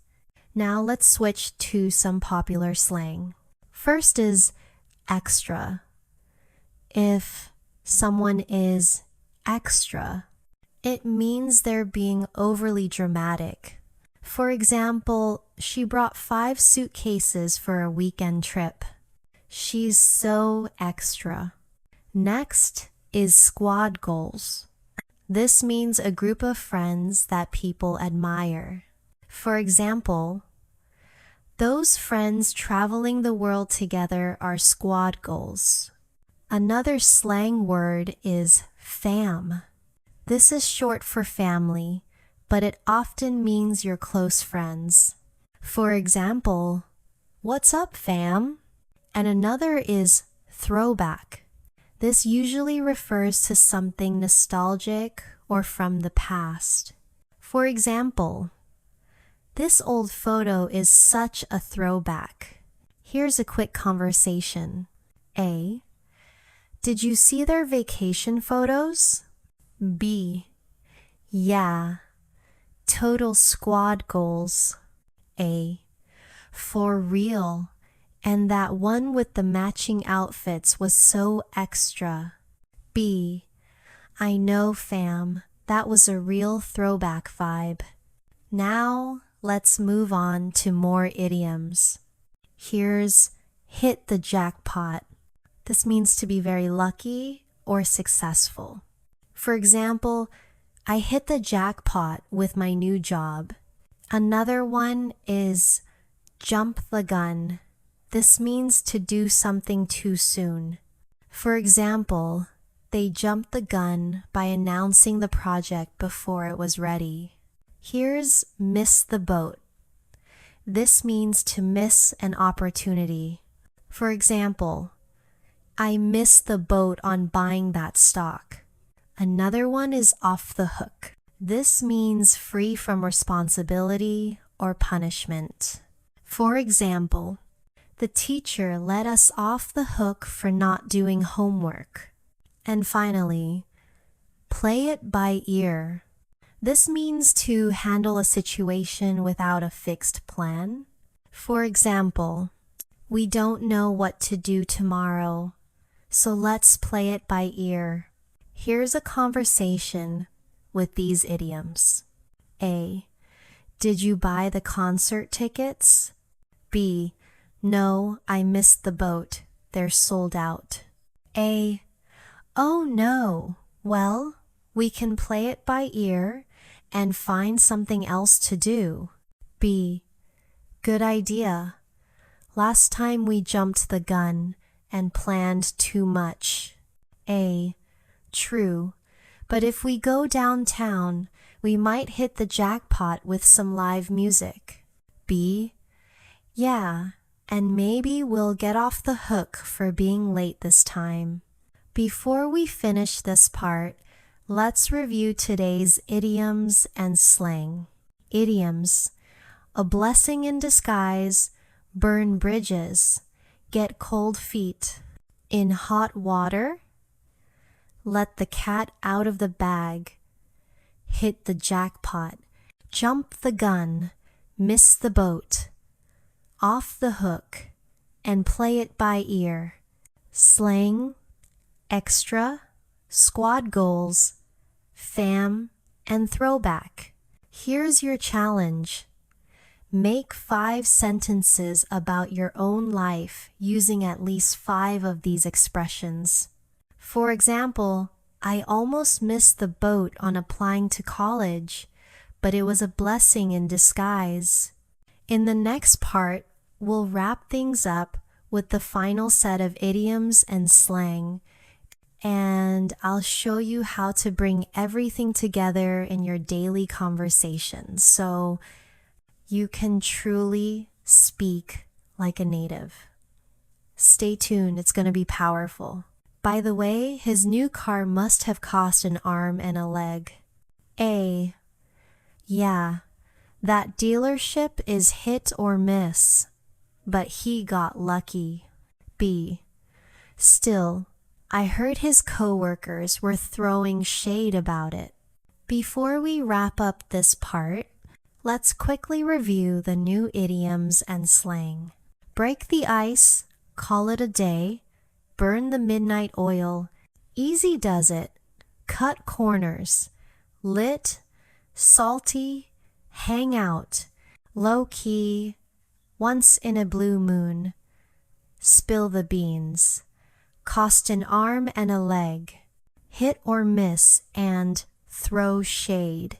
Now let's switch to some popular slang. First is extra. If someone is extra, it means they're being overly dramatic. For example, she brought 5 suitcases for a weekend trip. She's so extra. Next is squad goals. This means a group of friends that people admire. For example, those friends traveling the world together are squad goals. Another slang word is fam. This is short for family, but it often means your close friends. For example, what's up, fam? And another is throwback. This usually refers to something nostalgic or from the past. For example, this old photo is such a throwback. Here's a quick conversation. A. Did you see their vacation photos? B. Yeah. Total squad goals. A. For real. And that one with the matching outfits was so extra. B. I know, fam. That was a real throwback vibe. Now, let's move on to more idioms. Here's hit the jackpot. This means to be very lucky or successful. For example, I hit the jackpot with my new job. Another one is jump the gun. This means to do something too soon. For example, they jumped the gun by announcing the project before it was ready. Here's miss the boat. This means to miss an opportunity. For example, I missed the boat on buying that stock. Another one is off the hook. This means free from responsibility or punishment. For example, the teacher let us off the hook for not doing homework. And finally, play it by ear. This means to handle a situation without a fixed plan. For example, we don't know what to do tomorrow, so let's play it by ear. Here's a conversation with these idioms. A. Did you buy the concert tickets? B. No, I missed the boat. They're sold out. A. Oh no. Well, we can play it by ear and find something else to do. B. Good idea. Last time we jumped the gun and planned too much. A. True. But if we go downtown, we might hit the jackpot with some live music. B. Yeah, and maybe we'll get off the hook for being late this time. Before we finish this part, let's review today's idioms and slang. Idioms: a blessing in disguise, burn bridges, get cold feet, in hot water, let the cat out of the bag, hit the jackpot, jump the gun, miss the boat, off the hook, and play it by ear. Slang, extra, squad goals, fam, and throwback. Here's your challenge. Make 5 sentences about your own life using at least 5 of these expressions. For example, I almost missed the boat on applying to college, but it was a blessing in disguise. In the next part, we'll wrap things up with the final set of idioms and slang, and I'll show you how to bring everything together in your daily conversations so you can truly speak like a native. Stay tuned, it's going to be powerful. By the way, his new car must have cost an arm and a leg. A. Yeah, that dealership is hit or miss, but he got lucky. B. Still, I heard his coworkers were throwing shade about it. Before we wrap up this part, let's quickly review the new idioms and slang. Break the ice, call it a day, burn the midnight oil, easy does it, cut corners, lit, salty, hang out, low key, once in a blue moon, spill the beans, cost an arm and a leg, hit or miss, and throw shade.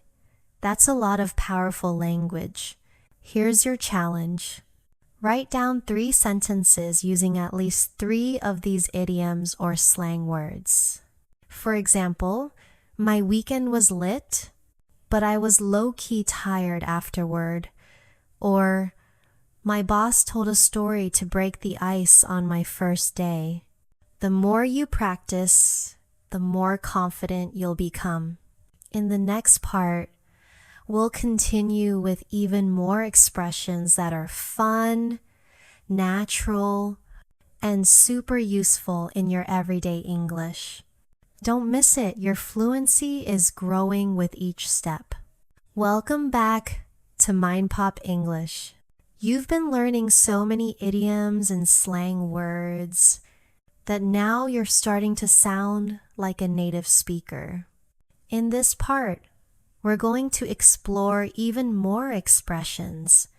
That's a lot of powerful language. Here's your challenge. Write down 3 sentences using at least 3 of these idioms or slang words. For example, my weekend was lit, but I was low-key tired afterward. Or, my boss told a story to break the ice on my first day. The more you practice, the more confident you'll become. In the next part, we'll continue with even more expressions that are fun, natural, and super useful in your everyday English. Don't miss it, your fluency is growing with each step. Welcome back to MindPop English. You've been learning so many idioms and slang words that now you're starting to sound like a native speaker. In this part, we're going to explore even more expressions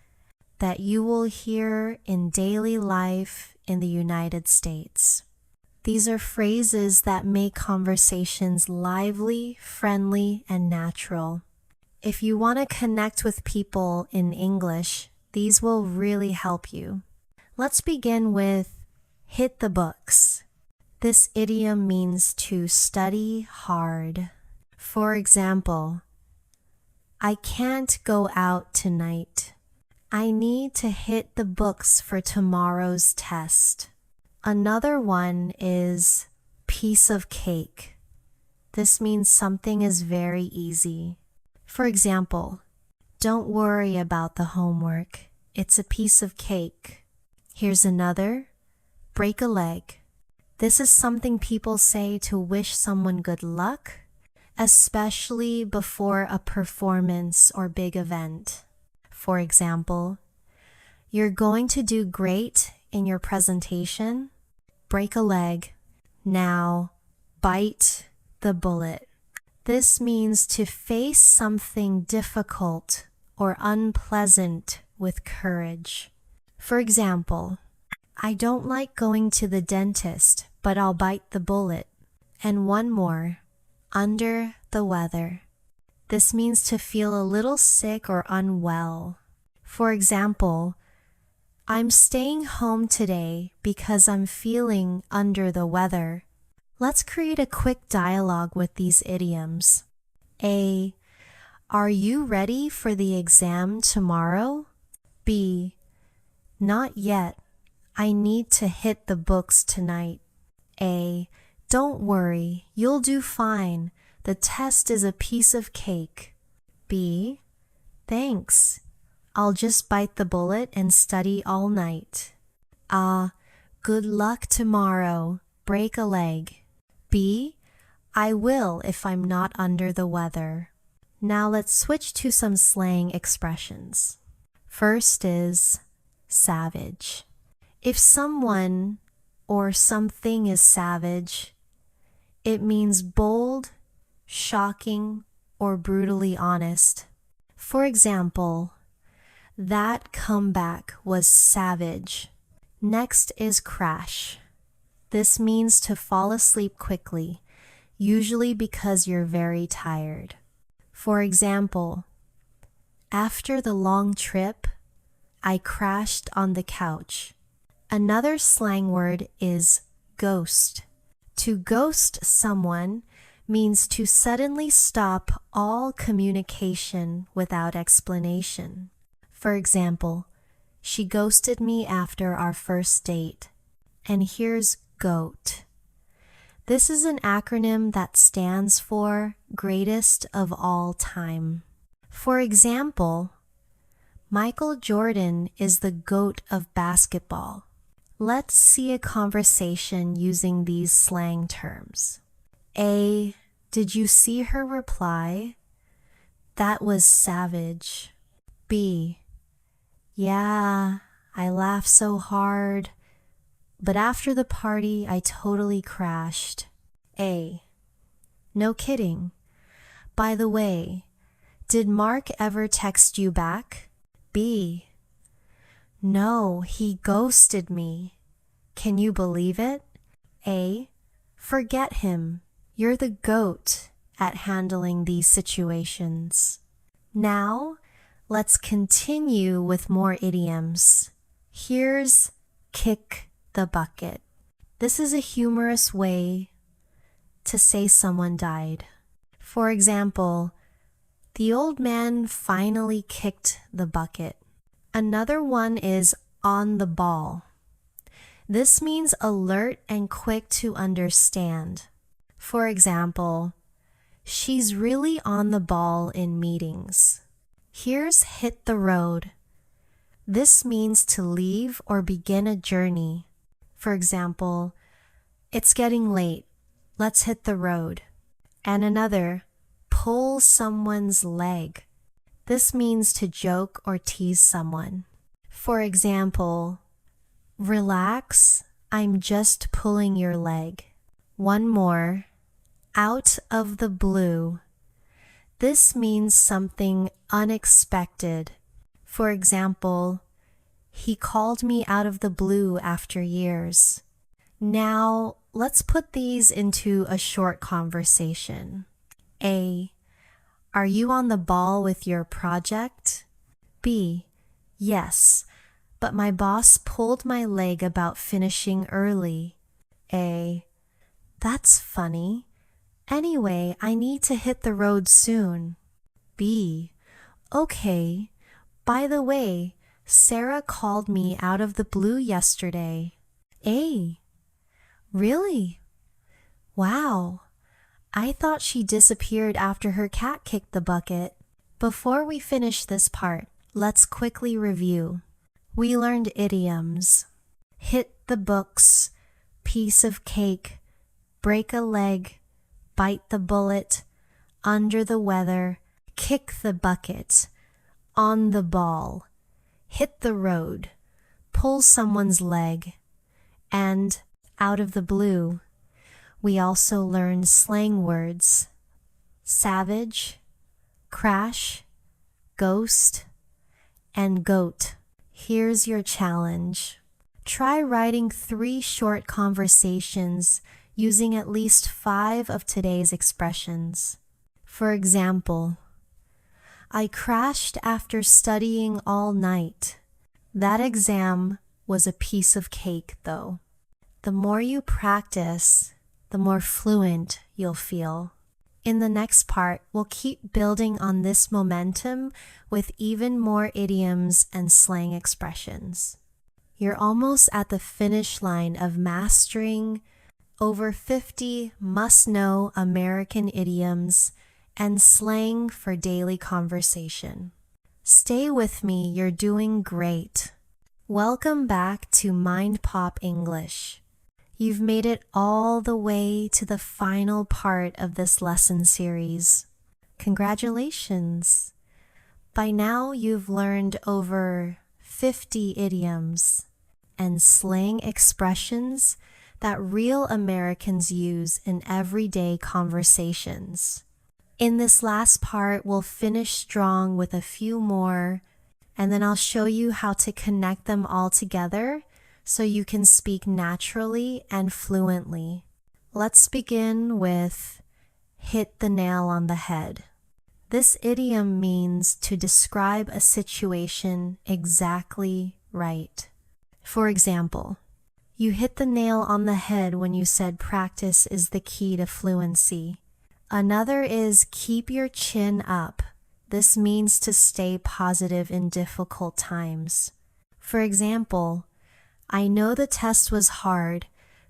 that you will hear in daily life in the United States. These are phrases that make conversations lively, friendly, and natural. If you want to connect with people in English, these will really help you. Let's begin with hit the books. This idiom means to study hard. For example, I can't go out tonight. I need to hit the books for tomorrow's test. Another one is piece of cake. This means something is very easy. For example, don't worry about the homework. It's a piece of cake. Here's another, break a leg. This is something people say to wish someone good luck, especially before a performance or big event. For example, you're going to do great in your presentation. Break a leg. Now, bite the bullet. This means to face something difficult or unpleasant with courage. For example, I don't like going to the dentist, but I'll bite the bullet. And one more, under the weather. This means to feel a little sick or unwell. For example, I'm staying home today because I'm feeling under the weather. Let's create a quick dialogue with these idioms. A. Are you ready for the exam tomorrow? B. Not yet. I need to hit the books tonight. A. Don't worry, you'll do fine. The test is a piece of cake. B. Thanks. I'll just bite the bullet and study all night. A. Good luck tomorrow. Break a leg. B. I will if I'm not under the weather. Now let's switch to some slang expressions. First is savage. If someone or something is savage, it means bold, shocking, or brutally honest. For example, that comeback was savage. Next is crash. This means to fall asleep quickly, usually because you're very tired. For example, after the long trip, I crashed on the couch. Another slang word is ghost. To ghost someone means to suddenly stop all communication without explanation. For example, she ghosted me after our first date. And here's GOAT. This is an acronym that stands for greatest of all time. For example, Michael Jordan is the GOAT of basketball. Let's see a conversation using these slang terms. A. Did you see her reply? That was savage. B. Yeah, I laughed so hard, but after the party I totally crashed. A. No kidding. By the way, did Mark ever text you back? B. No, he ghosted me. Can you believe it? A. Forget him. You're the GOAT at handling these situations. Now, let's continue with more idioms. Here's kick the bucket. This is a humorous way to say someone died. For example, the old man finally kicked the bucket. Another one is on the ball. This means alert and quick to understand. For example, she's really on the ball in meetings. Here's hit the road. This means to leave or begin a journey. For example, it's getting late. Let's hit the road. And another, pull someone's leg. This means to joke or tease someone. For example, relax, I'm just pulling your leg. One more, out of the blue. This means something unexpected. For example, he called me out of the blue after years. Now, let's put these into a short conversation. A. Are you on the ball with your project? B. Yes, but my boss pulled my leg about finishing early. A. That's funny. Anyway, I need to hit the road soon. B. Okay. By the way, Sarah called me out of the blue yesterday. A. Really? Wow. I thought she disappeared after her cat kicked the bucket. Before we finish this part, let's quickly review. We learned idioms. Hit the books, piece of cake, break a leg, bite the bullet, under the weather, kick the bucket, on the ball, hit the road, pull someone's leg, and out of the blue. We also learned slang words: savage, crash, ghost, and goat. Here's your challenge. Try writing 3 short conversations using at least 5 of today's expressions. For example, I crashed after studying all night. That exam was a piece of cake, though. The more you practice, the more fluent you'll feel. In the next part, we'll keep building on this momentum with even more idioms and slang expressions. You're almost at the finish line of mastering over 50 must-know American idioms and slang for daily conversation. Stay with me, you're doing great. Welcome back to MindPop English. You've made it all the way to the final part of this lesson series. Congratulations! By now you've learned over 50 idioms and slang expressions that real Americans use in everyday conversations. In this last part, we'll finish strong with a few more, and then I'll show you how to connect them all together so you can speak naturally and fluently. Let's begin with hit the nail on the head. This idiom means to describe a situation exactly right. For example, you hit the nail on the head when you said practice is the key to fluency. Another is keep your chin up. This means to stay positive in difficult times. For example, I know the test was hard,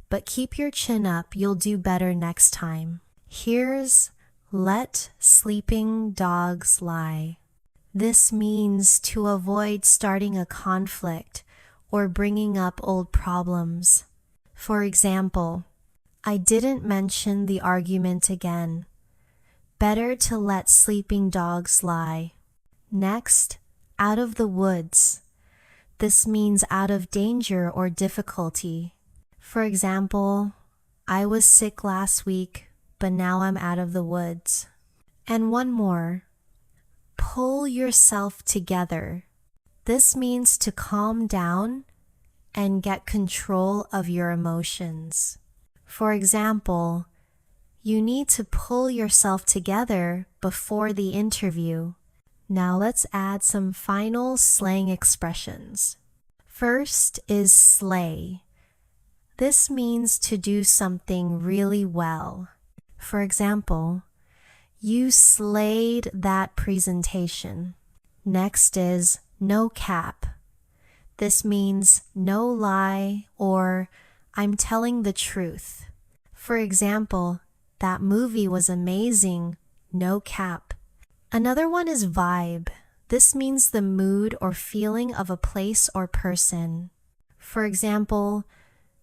but keep your chin up, you'll do better next time. Here's let sleeping dogs lie. This means to avoid starting a conflict or bringing up old problems. For example, I didn't mention the argument again. Better to let sleeping dogs lie. Next, out of the woods. This means out of danger or difficulty. For example, I was sick last week, but now I'm out of the woods. And one more, pull yourself together. This means to calm down and get control of your emotions. For example, you need to pull yourself together before the interview. Now let's add some final slang expressions. First is slay. This means to do something really well. For example, you slayed that presentation. Next is no cap. This means no lie or I'm telling the truth. For example, that movie was amazing, no cap. Another one is vibe. This means the mood or feeling of a place or person. For example,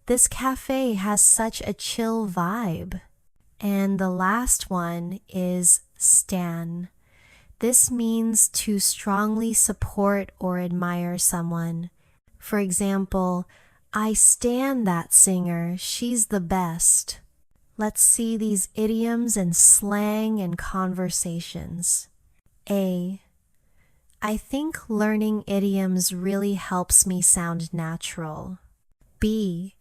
this cafe has such a chill vibe. And the last one is stan. This means to strongly support or admire someone. For example, I stan that singer, she's the best. Let's see these idioms and slang and conversations. A. I think learning idioms really helps me sound natural. B.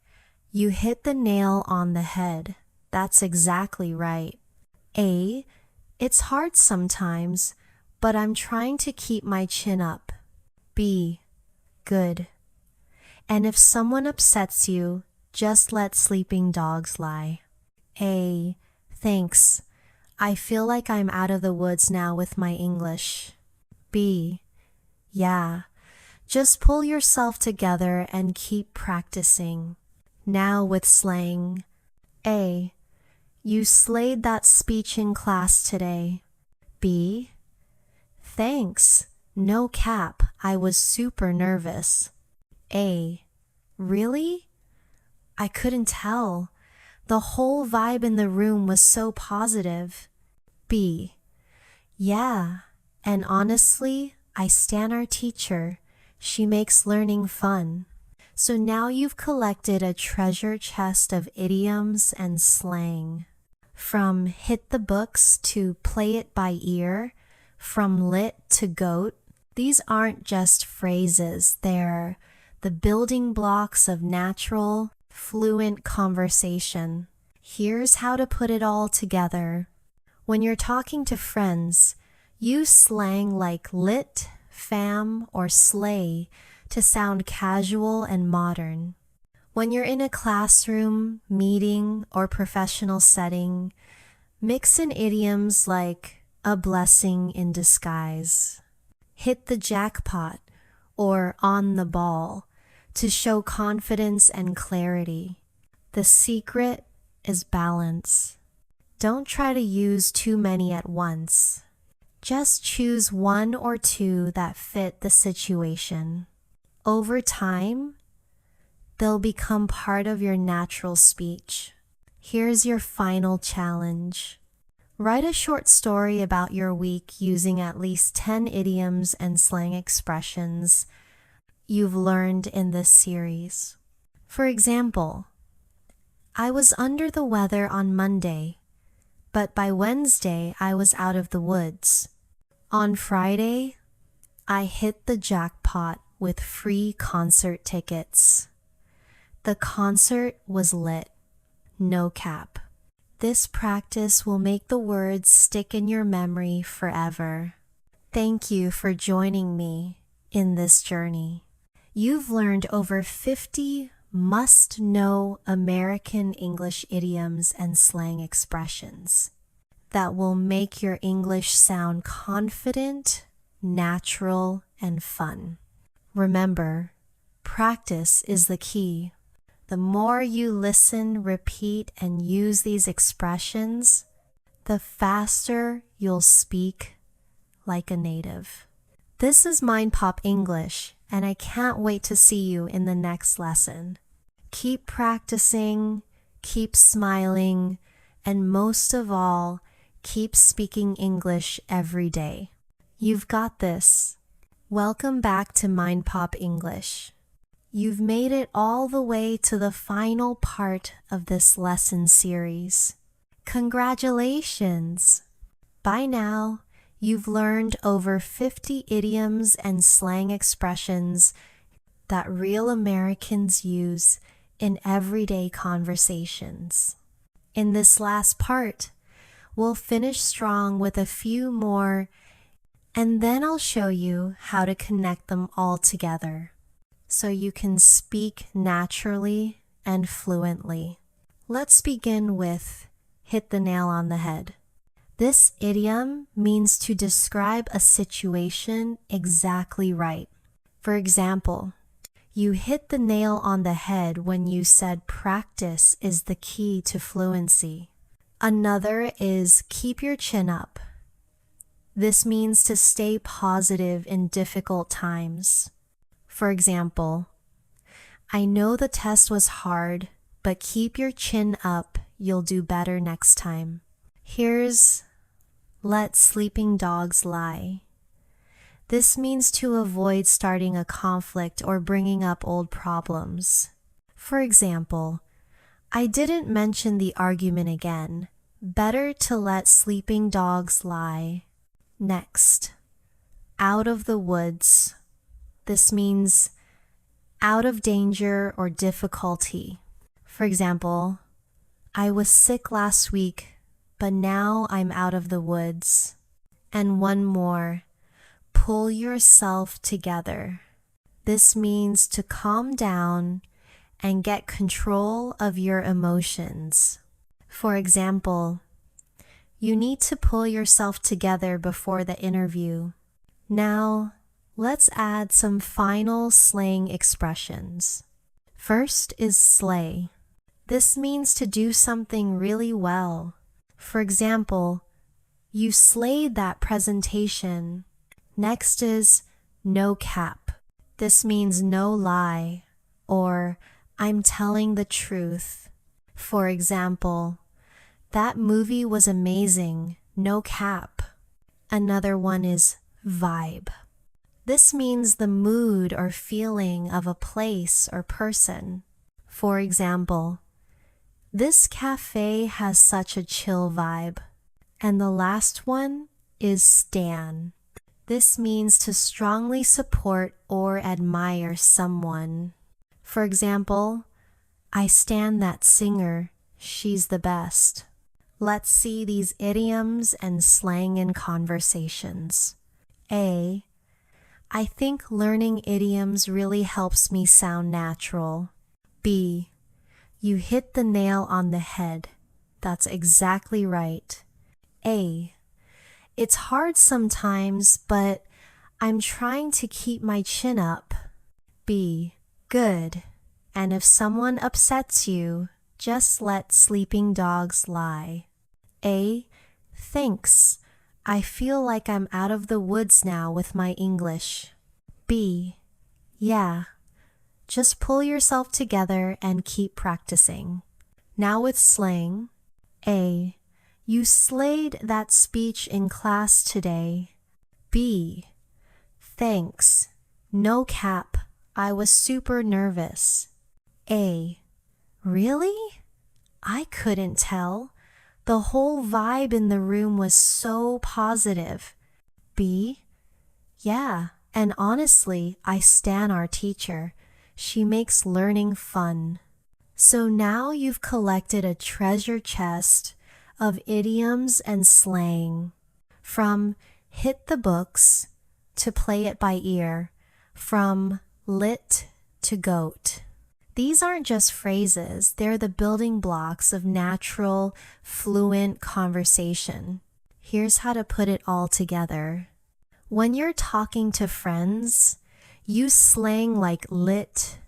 You hit the nail on the head. That's exactly right. A. It's hard sometimes, but I'm trying to keep my chin up. B. Good. And if someone upsets you, just let sleeping dogs lie. A. Thanks. I feel like I'm out of the woods now with my English. B. Yeah. Just pull yourself together and keep practicing. Now with slang. A. You slayed that speech in class today. B. Thanks. No cap. I was super nervous. A. Really? I couldn't tell. The whole vibe in the room was so positive. B. Yeah. And honestly, I stan our teacher. She makes learning fun. So now you've collected a treasure chest of idioms and slang. From hit the books to play it by ear, from lit to goat, these aren't just phrases, they're the building blocks of natural, fluent conversation. Here's how to put it all together. When you're talking to friends, use slang like lit, fam, or slay to sound casual and modern. When you're in a classroom, meeting, or professional setting, mix in idioms like a blessing in disguise, hit the jackpot, or on the ball to show confidence and clarity. The secret is balance. Don't try to use too many at once. Just choose one or two that fit the situation. Over time, they'll become part of your natural speech. Here's your final challenge. Write a short story about your week using at least 10 idioms and slang expressions you've learned in this series. For example, I was under the weather on Monday, but by Wednesday I was out of the woods. On Friday, I hit the jackpot with free concert tickets. The concert was lit. No cap. This practice will make the words stick in your memory forever. Thank you for joining me in this journey. You've learned over 50 must-know American English idioms and slang expressions that will make your English sound confident, natural, and fun. Remember, practice is the key. The more you listen, repeat, and use these expressions, the faster you'll speak like a native. This is MindPop English, and I can't wait to see you in the next lesson. Keep practicing, keep smiling, and most of all, keep speaking English every day. You've got this. Welcome back to MindPop English. You've made it all the way to the final part of this lesson series. Congratulations! By now, you've learned over 50 idioms and slang expressions that real Americans use in everyday conversations. In this last part, we'll finish strong with a few more, and then I'll show you how to connect them all together so you can speak naturally and fluently. Let's begin with hit the nail on the head. This idiom means to describe a situation exactly right. For example, you hit the nail on the head when you said practice is the key to fluency. Another is keep your chin up. This means to stay positive in difficult times. For example, I know the test was hard, but keep your chin up, you'll do better next time. Here's let sleeping dogs lie. This means to avoid starting a conflict or bringing up old problems. For example, I didn't mention the argument again. Better to let sleeping dogs lie. Next, out of the woods. This means out of danger or difficulty. For example, I was sick last week, but now I'm out of the woods. And one more, pull yourself together. This means to calm down and get control of your emotions. For example, you need to pull yourself together before the interview. Now, let's add some final slang expressions. First is slay. This means to do something really well. For example, you slayed that presentation. Next is no cap. This means no lie, or I'm telling the truth. For example, that movie was amazing, no cap. Another one is vibe. This means the mood or feeling of a place or person. For example, this cafe has such a chill vibe. And the last one is stan. This means to strongly support or admire someone. For example, I stan that singer, she's the best. Let's see these idioms and slang in conversations. A. I think learning idioms really helps me sound natural. B. You hit the nail on the head. That's exactly right. A. It's hard sometimes, but I'm trying to keep my chin up. B. Good. And if someone upsets you, just let sleeping dogs lie. A. Thanks. I feel like I'm out of the woods now with my English. B. Yeah. Just pull yourself together and keep practicing. Now with slang. A. You slayed that speech in class today. B. Thanks. No cap. I was super nervous. A. Really? I couldn't tell. The whole vibe in the room was so positive. B. Yeah, and honestly, I stan our teacher. She makes learning fun. So now you've collected a treasure chest of idioms and slang. From hit the books to play it by ear, from lit to goat. These aren't just phrases, they're the building blocks of natural, fluent conversation. Here's how to put it all together. When you're talking to friends, use slang like lit,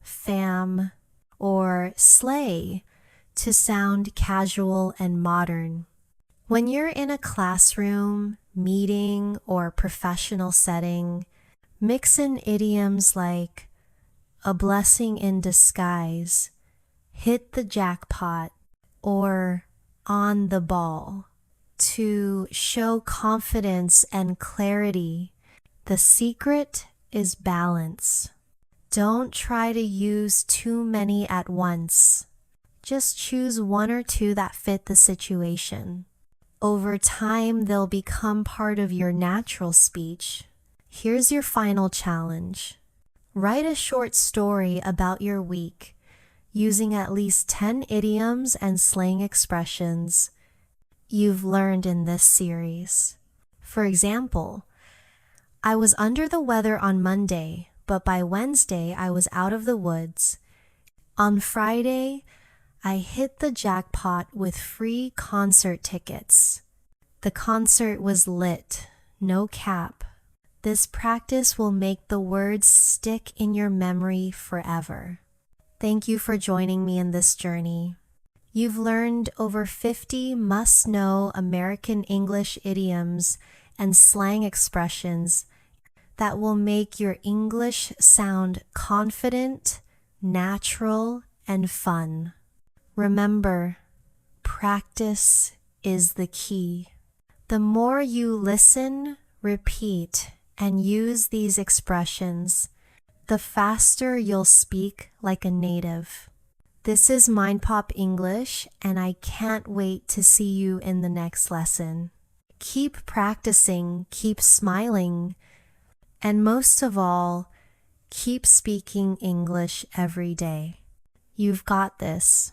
fam, or slay to sound casual and modern. When you're in a classroom, meeting, or professional setting, mix in idioms like a blessing in disguise, hit the jackpot, or on the ball to show confidence and clarity. The secret is balance. Don't try to use too many at once. Just choose one or two that fit the situation. Over time, they'll become part of your natural speech. Here's your final challenge. Write a short story about your week using at least 10 idioms and slang expressions you've learned in this series. For example, I was under the weather on Monday, but by Wednesday I was out of the woods. On Friday, I hit the jackpot with free concert tickets. The concert was lit, no cap. This practice will make the words stick in your memory forever. Thank you for joining me in this journey. You've learned over 50 must-know American English idioms and slang expressions that will make your English sound confident, natural, and fun. Remember, practice is the key. The more you listen, repeat, and use these expressions, the faster you'll speak like a native. This is MindPop English, and I can't wait to see you in the next lesson. Keep practicing, keep smiling, and most of all, keep speaking English every day. You've got this.